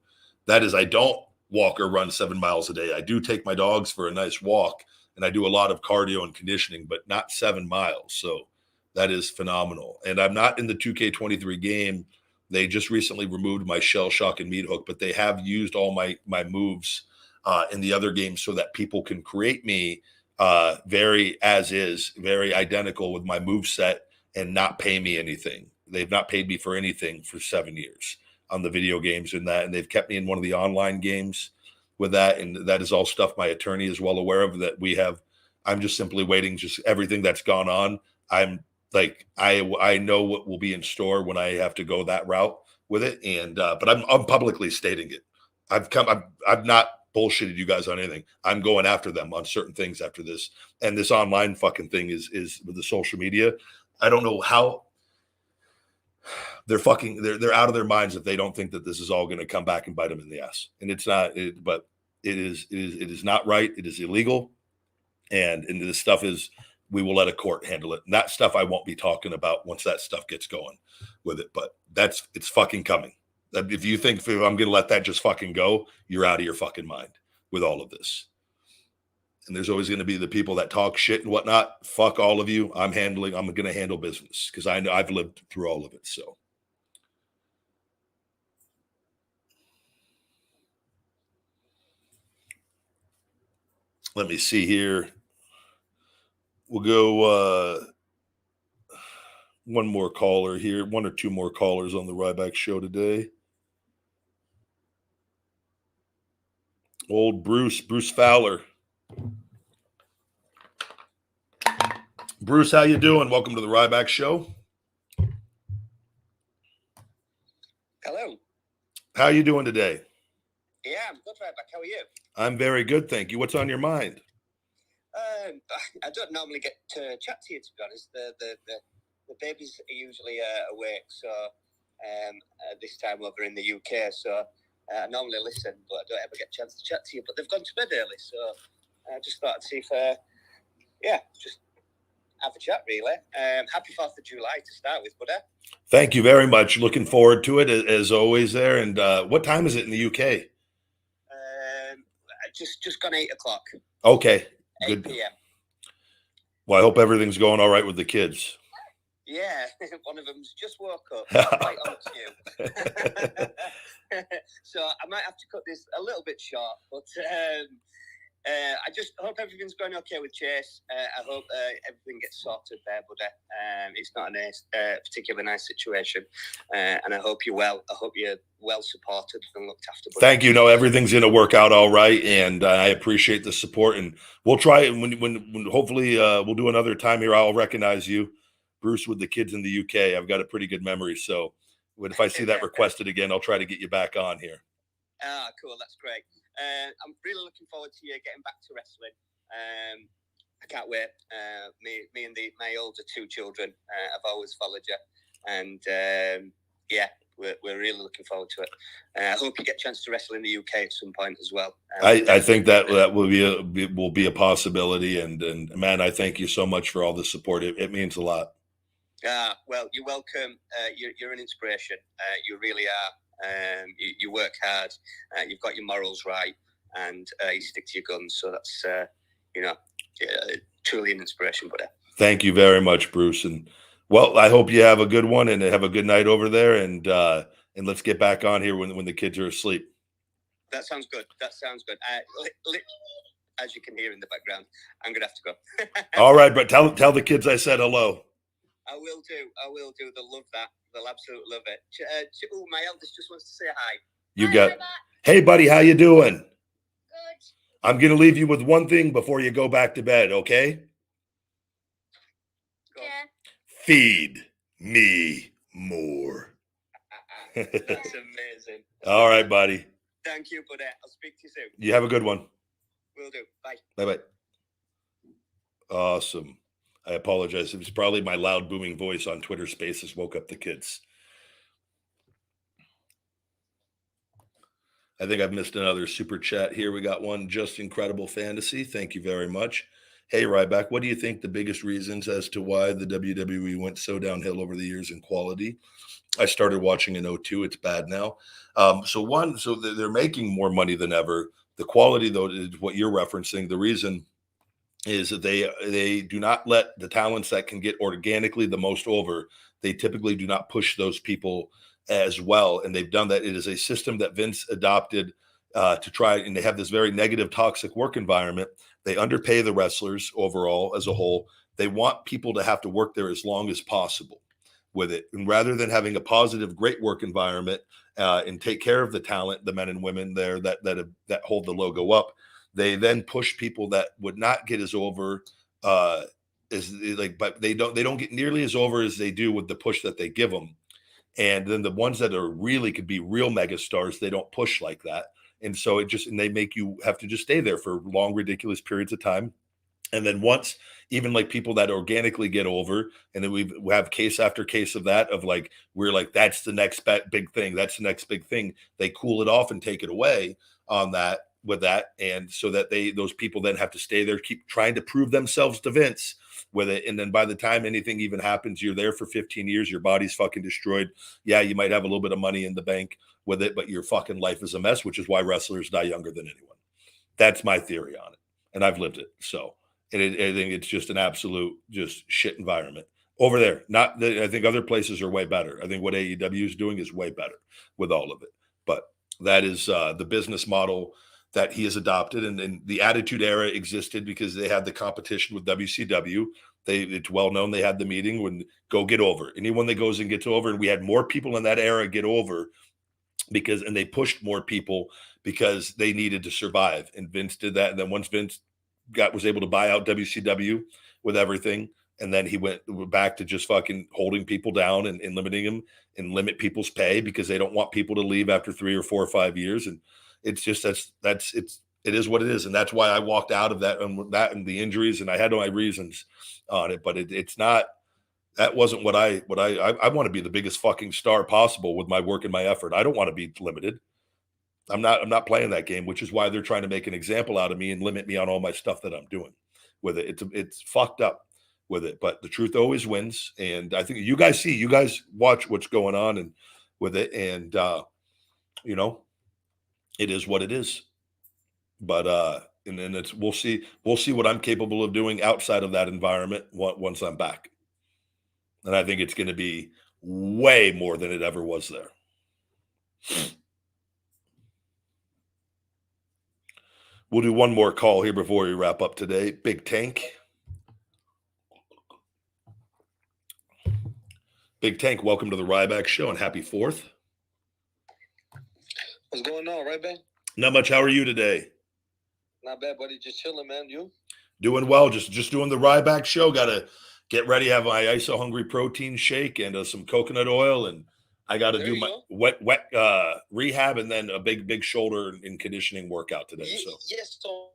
That is, I don't walk or run 7 miles a day. I do take my dogs for a nice walk, and I do a lot of cardio and conditioning, but not 7 miles. So that is phenomenal. And I'm not in the 2K23 game. They just recently removed my shell shock and meat hook, but they have used all my moves in the other games so that people can create me very identical with my move set and not pay me anything. They've not paid me for anything for 7 years on the video games and that, and they've kept me in one of the online games with that, and that is all stuff my attorney is well aware of that we have. I'm just simply waiting, just everything that's gone on. I'm like, I know what will be in store when I have to go that route with it. And, but I'm publicly stating it. I've not bullshitted you guys on anything. I'm going after them on certain things after this. And this online fucking thing is with the social media. I don't know how they're out of their minds if they don't think that this is all going to come back and bite them in the ass. And it's not, but it is not right. It is illegal. And this stuff is, we will let a court handle it. And that stuff I won't be talking about once that stuff gets going with it. But it's fucking coming. If you think I'm going to let that just fucking go, you're out of your fucking mind with all of this. And there's always going to be the people that talk shit and whatnot. Fuck all of you. I'm going to handle business because I know I've lived through all of it. So. Let me see here. We'll go one more caller here, one or two more callers on the Ryback show today. Old Bruce Fowler. Bruce, how you doing? Welcome to the Ryback show. Hello. How you doing today? Yeah, I'm good, Ryback. How are you? I'm very good, thank you. What's on your mind? I don't normally get to chat to you, to be honest. The babies are usually awake, so this time over in the UK, so I normally listen, but I don't ever get a chance to chat to you. But they've gone to bed early, so I just thought I'd see if, just have a chat, really. Happy 4th of July to start with, buddy. Thank you very much. Looking forward to it, as always there. And what time is it in the UK? Just gone 8 o'clock. Okay. 8 Good. p.m. Well, I hope everything's going all right with the kids. Yeah, one of them's just woke up, right on cue. So I might have to cut this a little bit short, but I just hope everything's going okay with Chase. I hope everything gets sorted there, buddy. It's not a particularly nice situation, and I hope you're well. I hope you're well supported and looked after, buddy. Thank you. No, everything's going to work out all right, and I appreciate the support. And we'll try it when hopefully we'll do another time here. I'll recognize you, Bruce, with the kids in the UK. I've got a pretty good memory, so if I see that requested again, I'll try to get you back on here. Ah, cool. That's great. I'm really looking forward to you getting back to wrestling. I can't wait. Me and my older 2 children have always followed you, and we're really looking forward to it. I hope you get a chance to wrestle in the UK at some point as well. I think that will be a possibility, and man, I thank you so much for all the support. It means a lot. Well, you're welcome. You're an inspiration. You really are. You work hard. You've got your morals right, and you stick to your guns. So that's truly an inspiration, buddy. Thank you very much, Bruce. And well, I hope you have a good one and have a good night over there. And let's get back on here when the kids are asleep. That sounds good. As you can hear in the background, I'm gonna have to go. All right, but tell the kids I said hello. I will do. They'll love that. They'll absolutely love it. My eldest just wants to say hi. You got. Hey, buddy, how you doing? Good. I'm going to leave you with one thing before you go back to bed, okay? Go. Yeah. Feed me more. That's amazing. All right, buddy. Thank you, buddy. I'll speak to you soon. You have a good one. Will do. Bye. Bye-bye. Awesome. I apologize. It was probably my loud booming voice on Twitter Spaces woke up the kids. I think I've missed another super chat here. We got one, Just Incredible Fantasy. Thank you very much. Hey, Ryback, what do you think the biggest reasons as to why the WWE went so downhill over the years in quality? I started watching in 2002. It's bad now. So they're making more money than ever. The quality, though, is what you're referencing. The reason is that they do not let the talents that can get organically the most over. They typically do not push those people as well, and they've done that. It is a system that Vince adopted to try, and they have this very negative, toxic work environment. They underpay the wrestlers overall as a whole. They want people to have to work there as long as possible with it, and rather than having a positive, great work environment and take care of the talent, the men and women there that hold the logo up, they then push people that would not get as over but they don't get nearly as over as they do with the push that they give them. And then the ones that are really could be real megastars, they don't push like that. And so they make you have to just stay there for long, ridiculous periods of time. And then once, even like people that organically get over, and then we have case after case of that, of like, we're like, that's the next big thing. That's the next big thing. They cool it off and take it away on that with that. And so that those people then have to stay there, keep trying to prove themselves to Vince with it. And then by the time anything even happens, you're there for 15 years, your body's fucking destroyed. Yeah, you might have a little bit of money in the bank with it, but your fucking life is a mess, which is why wrestlers die younger than anyone. That's my theory on it. And I've lived it. So I think it's just an absolute just shit environment over there. I think other places are way better. I think what AEW is doing is way better with all of it. But that is the business model that he has adopted. And the Attitude Era existed because they had the competition with WCW. It's well known they had the meeting when go get over. Anyone that goes and gets over, and we had more people in that era get over and they pushed more people because they needed to survive. And Vince did that. And then once Vince was able to buy out WCW with everything, and then he went back to just fucking holding people down and limiting them and limit people's pay because they don't want people to leave after 3 or 4 or 5 years. And it's just it's It is what it is, and that's why I walked out of that and the injuries, and I had my reasons on it. But it's not. That wasn't what I want to be the biggest fucking star possible with my work and my effort. I don't want to be limited. I'm not playing that game, which is why they're trying to make an example out of me and limit me on all my stuff that I'm doing with it. It's fucked up with it, but the truth always wins. And I think you guys watch what's going on and with it, and it is what it is. But and then we'll see what I'm capable of doing outside of that environment once I'm back. And I think it's going to be way more than it ever was there. We'll do one more call here before we wrap up today. Big Tank. Big Tank, welcome to the Ryback Show and happy 4th. What's going on, Ryback? Not much. How are you today? Not bad, buddy. Just chilling, man. You? Doing well. Just doing the Ryback Show. Got to get ready. Have my ISO Hungry protein shake and some coconut oil, and I got to do my wet rehab and then a big shoulder and conditioning workout today. Yes. So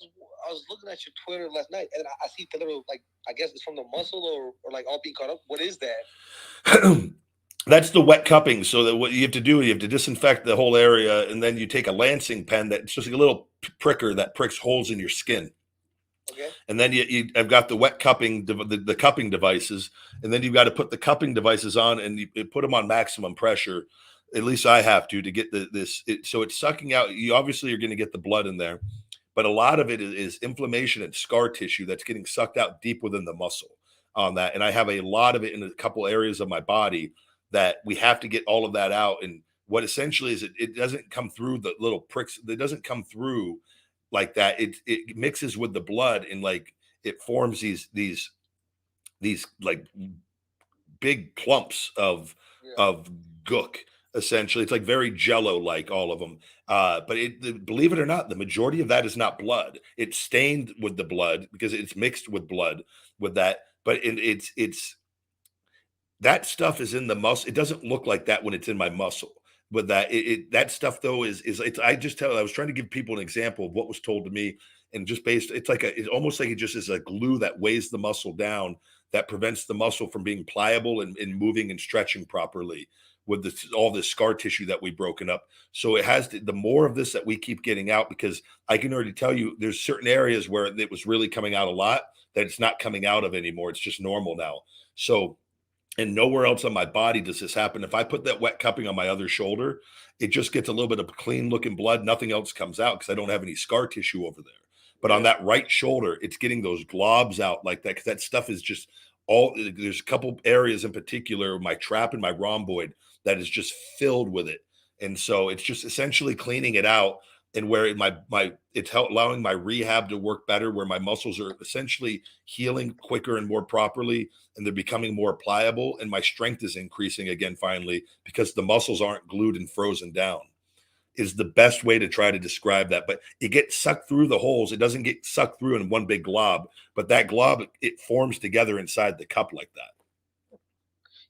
I was looking at your Twitter last night, and I see the little, like, I guess it's from the muscle or like all being caught up. What is that? That's the wet cupping. So that what you have to do, you have to disinfect the whole area, and then you take a lancing pen that's just like a little pricker that pricks holes in your skin. Okay. And then I've got the wet cupping, the cupping devices, and then you've got to put the cupping devices on and you put them on maximum pressure. At least I have to get so it's sucking out. You obviously are going to get the blood in there, but a lot of it is inflammation and scar tissue that's getting sucked out deep within the muscle on that. And I have a lot of it in a couple areas of my body that we have to get all of that out. And what essentially is it doesn't come through the little pricks. It doesn't come through like that. It mixes with the blood and like it forms these like big clumps of gook. Essentially, it's like very jello like all of them. But believe it or not, the majority of that is not blood. It's stained with the blood because it's mixed with blood with that. But it's that stuff is in the muscle. It doesn't look like that when it's in my muscle. But that stuff though is I was trying to give people an example of what was told to me, and just it's almost like it just is a glue that weighs the muscle down that prevents the muscle from being pliable and moving and stretching properly with all this scar tissue that we've broken up. So it has the more of this that we keep getting out, because I can already tell you there's certain areas where it was really coming out a lot that it's not coming out of anymore. It's just normal now. So, and nowhere else on my body does this happen. If I put that wet cupping on my other shoulder, it just gets a little bit of clean looking blood. Nothing else comes out because I don't have any scar tissue over there. But on that right shoulder, it's getting those globs out like that, because that stuff is just there's a couple areas in particular, my trap and my rhomboid, that is just filled with it. And so it's just essentially cleaning it out, and where it's allowing my rehab to work better, where my muscles are essentially healing quicker and more properly, and they're becoming more pliable, and my strength is increasing again finally because the muscles aren't glued and frozen down, is the best way to try to describe that. But it gets sucked through the holes. It doesn't get sucked through in one big glob, but that glob, it forms together inside the cup like that.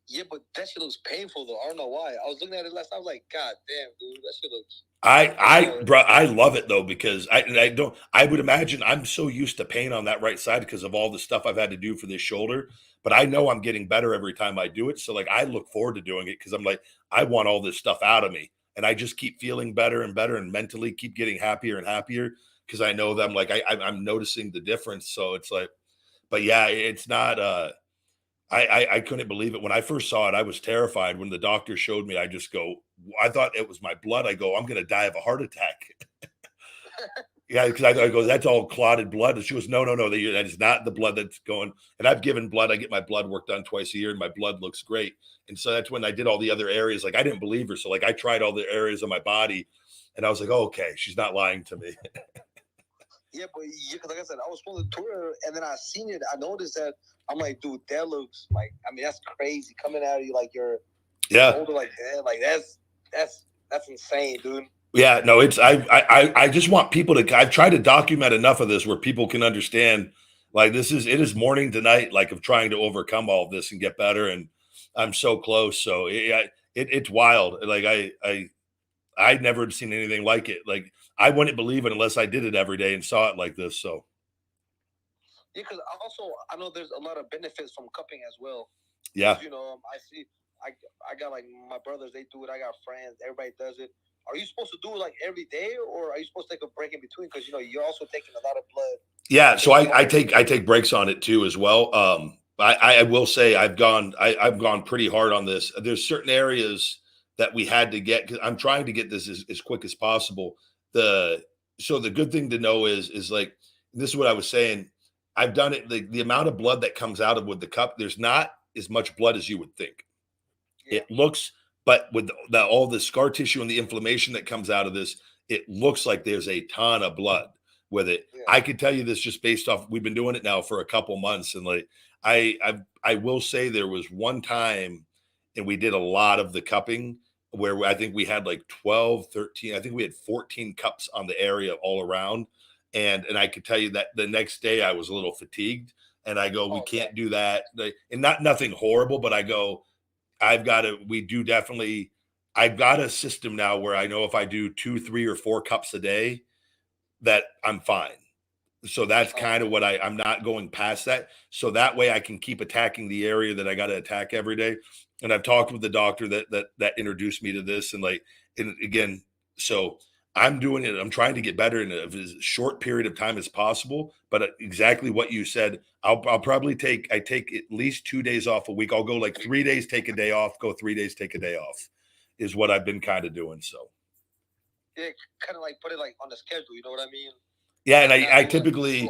Yeah, but that shit looks painful though. I don't know why. I was looking at it last time. I was like, God damn, dude, that shit looks. I love it though, because I would imagine I'm so used to pain on that right side because of all the stuff I've had to do for this shoulder, but I know I'm getting better every time I do it. So like, I look forward to doing it because I'm like, I want all this stuff out of me, and I just keep feeling better and better, and mentally keep getting happier and happier because I know that I'm like, I'm noticing the difference. So it's like, but yeah, it's not, I couldn't believe it. When I first saw it, I was terrified. When the doctor showed me, I thought it was my blood. I go, I'm going to die of a heart attack. Yeah, because I go, that's all clotted blood. And she goes, no, that is not the blood that's going. And I've given blood. I get my blood work done twice a year, and my blood looks great. And so that's when I did all the other areas. Like, I didn't believe her. So like, I tried all the areas of my body, and I was like, oh, okay, she's not lying to me. Yeah, but like I said, I was scrolling Twitter, and then I seen it. I noticed that. I'm like, dude, that looks like, I mean, that's crazy coming out of you, like you're older like that. Like that's insane, dude. Yeah, no, I just want people to. I've tried to document enough of this where people can understand. Like, it is morning to night, like, of trying to overcome all of this and get better, and I'm so close. So it's wild. Like I'd never seen anything like it. Like, I wouldn't believe it unless I did it every day and saw it like this. So yeah, because also I know there's a lot of benefits from cupping as well. Yeah. You know, I got like my brothers, they do it. I got friends, everybody does it. Are you supposed to do it like every day, or are you supposed to take a break in between? Because you're also taking a lot of blood. Yeah, so I take breaks on it too as well. I will say I've gone pretty hard on this. There's certain areas that we had to get because I'm trying to get this as quick as possible. The good thing to know is like this is what I was saying. I've done it. The amount of blood that comes out of with the cup, there's not as much blood as you would think. Yeah. It looks, but with all the scar tissue and the inflammation that comes out of this, it looks like there's a ton of blood with it. Yeah. I could tell you this just based off. We've been doing it now for a couple months, and like I will say there was one time, and we did a lot of the cupping where I think we had like 12, 13. I think we had 14 cups on the area all around, and I could tell you that the next day I was a little fatigued, and I go, we can't do that, and nothing horrible, but I go. I've got a system now where I know if I do 2, 3, or 4 cups a day, that I'm fine. So that's kind of what I'm not going past that. So that way I can keep attacking the area that I got to attack every day. And I've talked with the doctor that introduced me to this. And again, so I'm doing it. I'm trying to get better in as short period of time as possible. But exactly what you said, I'll probably take at least 2 days off a week. I'll go like 3 days, take a day off, go 3 days, take a day off is what I've been kind of doing. So yeah, kind of like put it like on the schedule. You know what I mean? Yeah, and I typically,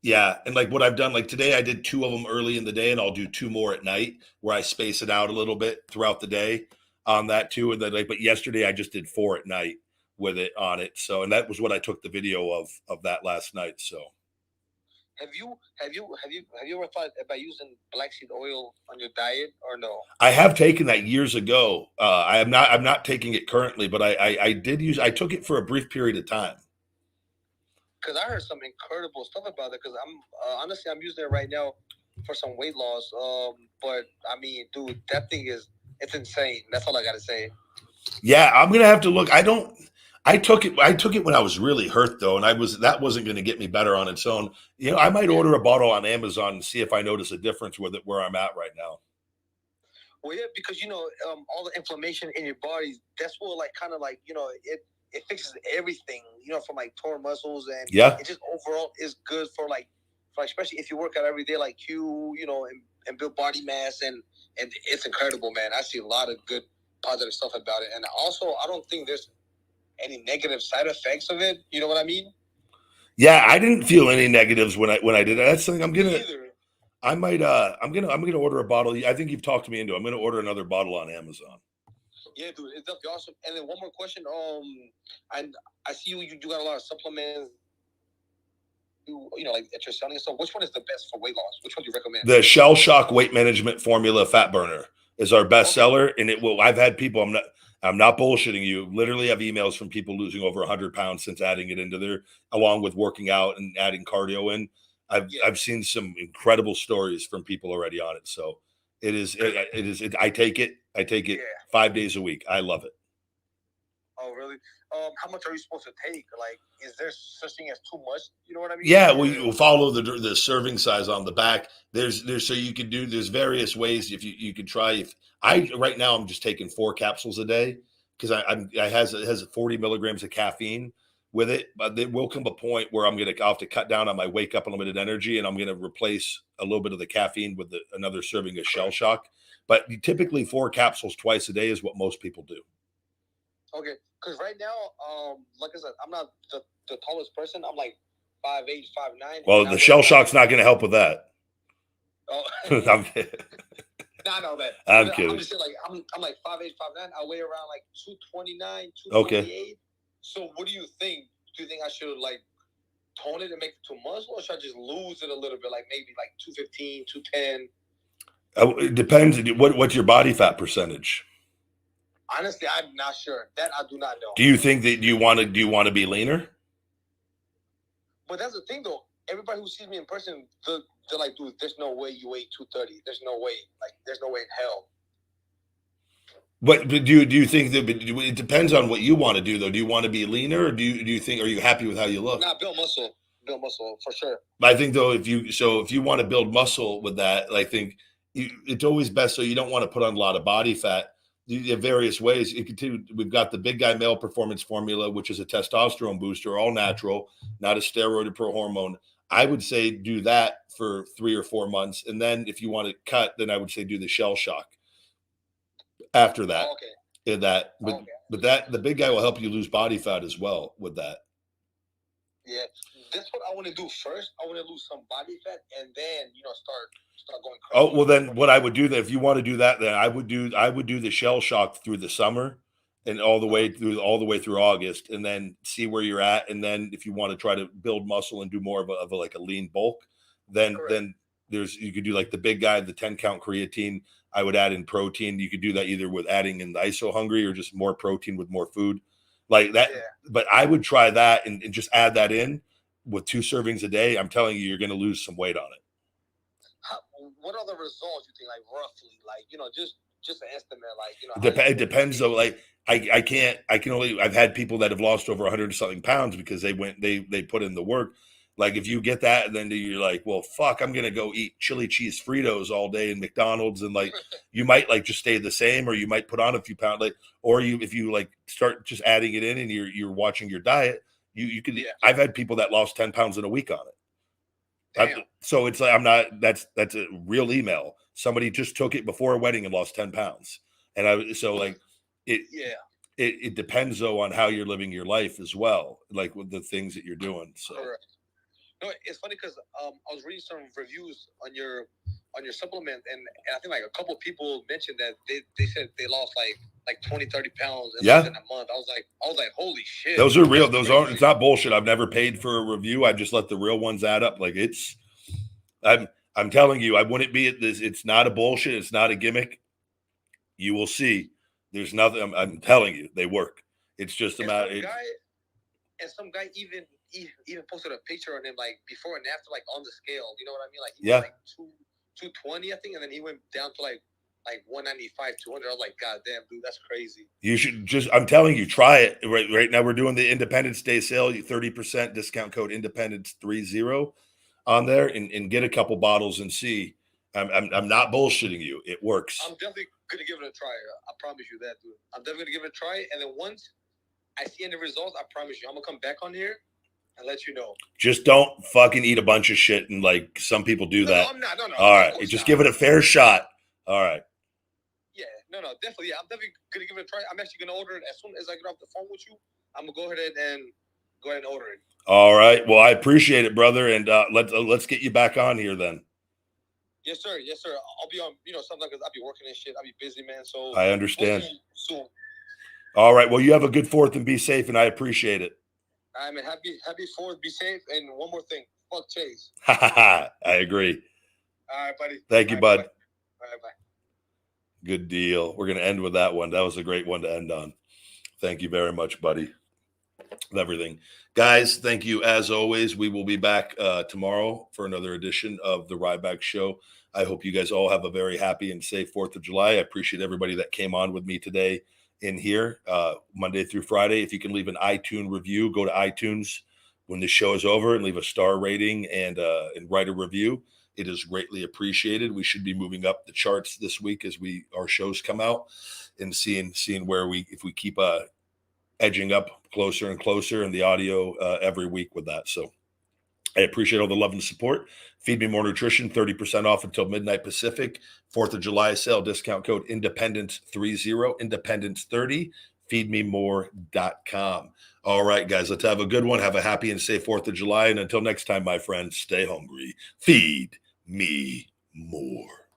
yeah, and like what I've done, like today I did 2 of them early in the day, and I'll do 2 more at night where I space it out a little bit throughout the day on that too. And then but yesterday I just did 4 at night with it on it. So, and that was what I took the video of that last night. So, have you ever thought about using black seed oil on your diet or no? I have taken that years ago. I'm not taking it currently, but I took it for a brief period of time. Because I heard some incredible stuff about it. Because I'm honestly I'm using it right now for some weight loss. But I mean, dude, that thing it's insane. That's all I gotta say. Yeah, I'm gonna have to look. I took it when I was really hurt though, and that wasn't going to get me better on its own. I might order a bottle on Amazon and see if I notice a difference with it where I'm at right now. Well, yeah, because all the inflammation in your body, that's what it fixes everything, from like torn muscles, and it just overall is good for especially if you work out every day like you, and build body mass, and it's incredible, man. I see a lot of good positive stuff about it, and also I don't think there's any negative side effects of it. You know what I mean? Yeah, I didn't feel any negatives when I did it. That's something I'm gonna order a bottle. I think you've talked me into it. I'm gonna order another bottle on Amazon. Yeah, dude, it's definitely awesome. And then one more question. I see you got a lot of supplements. Like that you're selling. So which one is the best for weight loss? Which one do you recommend? The Shell Shock Weight Management Formula Fat Burner is our best seller, and I've had people. I'm not bullshitting you. Literally have emails from people losing over 100 pounds since adding it into there, along with working out and adding cardio in. I've seen some incredible stories from people already on it. So it is. I take it 5 days a week. I love it. Oh, really? How much are you supposed to take? Like, is there such thing as too much? You know what I mean? Yeah, well, you follow the serving size on the back. There's so you can do. There's various ways if you could try. If right now I'm just taking 4 capsules a day because it has 40 milligrams of caffeine with it. But there will come a point where I'll have to cut down on my wake up unlimited energy, and I'm going to replace a little bit of the caffeine with another serving of Shell Shock. But typically 4 capsules twice a day is what most people do. Okay, because right now, like I said, I'm not the tallest person. I'm like 5'8", 5'9". Well, the Shell Shock's not going to help with that. Oh, no, I know that. I'm kidding. I'm just saying, like I'm like 5'8", 5'9". I weigh around like 229, 228. Okay. So, what do you think? Do you think I should like tone it and make it too muscle, or should I just lose it a little bit, like maybe like 215, 210? It depends. What's your body fat percentage? Honestly, I'm not sure. That I do not know. Do you think that you want to be leaner? But that's the thing, though. Everybody who sees me in person, they're like, "Dude, there's no way you weigh 230. There's no way. Like, there's no way in hell." But do you think that it depends on what you want to do though? Do you want to be leaner, or do you think, are you happy with how you look? Nah, build muscle for sure. I think though, if you want to build muscle with that, I think it's always best. So you don't want to put on a lot of body fat. You have various ways. We've got the Big Guy Male Performance Formula, which is a testosterone booster, all natural, not a steroid or pro hormone. I would say do that for 3 or 4 months, and then if you want to cut, then I would say do the Shell Shock after that. Oh, okay. But that the Big Guy will help you lose body fat as well with that. Yeah, that's what I want to do first. I want to lose some body fat, and then start going crazy. Oh well, then what I would do, that if you want to do that, then I would do the Shell Shock through the summer and all the way through August, and then see where you're at. And then if you want to try to build muscle and do more of a like a lean bulk, then you could do like the Big Guy, the 10 count creatine. I would add in protein. You could do that either with adding in the ISO hungry or just more protein with more food like that. Yeah. But I would try that and just add that in with 2 servings a day. I'm telling you're going to lose some weight on it. What are the results you think, like roughly, like, just an estimate, like, it depends though. Like I've had people that have lost over 100 something pounds because they put in the work. Like if you get that and then you're like, well, fuck, I'm going to go eat chili cheese Fritos all day in McDonald's. And like, you might like just stay the same, or you might put on a few pounds, like, or if you like start just adding it in and you're watching your diet, you could, I've had people that lost 10 pounds in a week on it. So it's like, that's a real email. Somebody just took it before a wedding and lost 10 pounds. And it depends though on how you're living your life as well. Like with the things that you're doing. So. Correct. No, it's funny because I was reading some reviews on your supplement, and I think like a couple of people mentioned that they said they lost like 20, 30 pounds in less than a month. I was like, holy shit. Those are real. Those aren't, it's not bullshit. I've never paid for a review. I just let the real ones add up. Like I'm telling you, I wouldn't be at this. It's not a bullshit. It's not a gimmick. You will see. There's nothing. I'm telling you, they work. It's just about it. Some guy even posted a picture on him like before and after, like on the scale. You know what I mean? Like he was like 220, I think, and then he went down to like 195, 200. I was like, God damn, dude, that's crazy. You should just, I'm telling you, try it. Right now, we're doing the Independence Day sale, 30% discount code Independence30 on there, and get a couple bottles and see. I'm not bullshitting you. It works. I'm definitely gonna give it a try. I promise you that, dude. I'm definitely gonna give it a try, and then once I see any results, I promise you, I'm gonna come back on here and let you know. Just don't fucking eat a bunch of shit, and like some people do that. No, I'm not. No. All right, just give it a fair shot. All right. Yeah, no, definitely. Yeah, I'm definitely gonna give it a try. I'm actually gonna order it as soon as I get off the phone with you. I'm gonna go ahead and order it. All right. Well, I appreciate it, brother, and let's get you back on here then. Yes, sir. Yes, sir. I'll be on. Sometimes I'll be working and shit. I'll be busy, man. So I understand. Soon. All right. Well, you have a good 4th and be safe, and I appreciate it. All right, man. Happy 4th. Be safe. And one more thing. Fuck Chase. I agree. All right, buddy. Thank you, bud. All right, bye. Good deal. We're going to end with that one. That was a great one to end on. Thank you very much, buddy. Everything. Guys, thank you as always. We will be back tomorrow for another edition of the Ryback Show. I hope you guys all have a very happy and safe 4th of July. I appreciate everybody that came on with me today in here Monday through Friday. If you can leave an iTunes review, go to iTunes when the show is over and leave a star rating and write a review. It is greatly appreciated. We should be moving up the charts this week as our shows come out, and seeing where if we keep edging up closer and closer in the audio every week with that. So I appreciate all the love and support. Feed Me More Nutrition, 30% off until midnight Pacific. 4th of July sale, discount code Independence30, Independence30, feedmemore.com. All right, guys, let's have a good one. Have a happy and safe 4th of July. And until next time, my friends, stay hungry. Feed me more.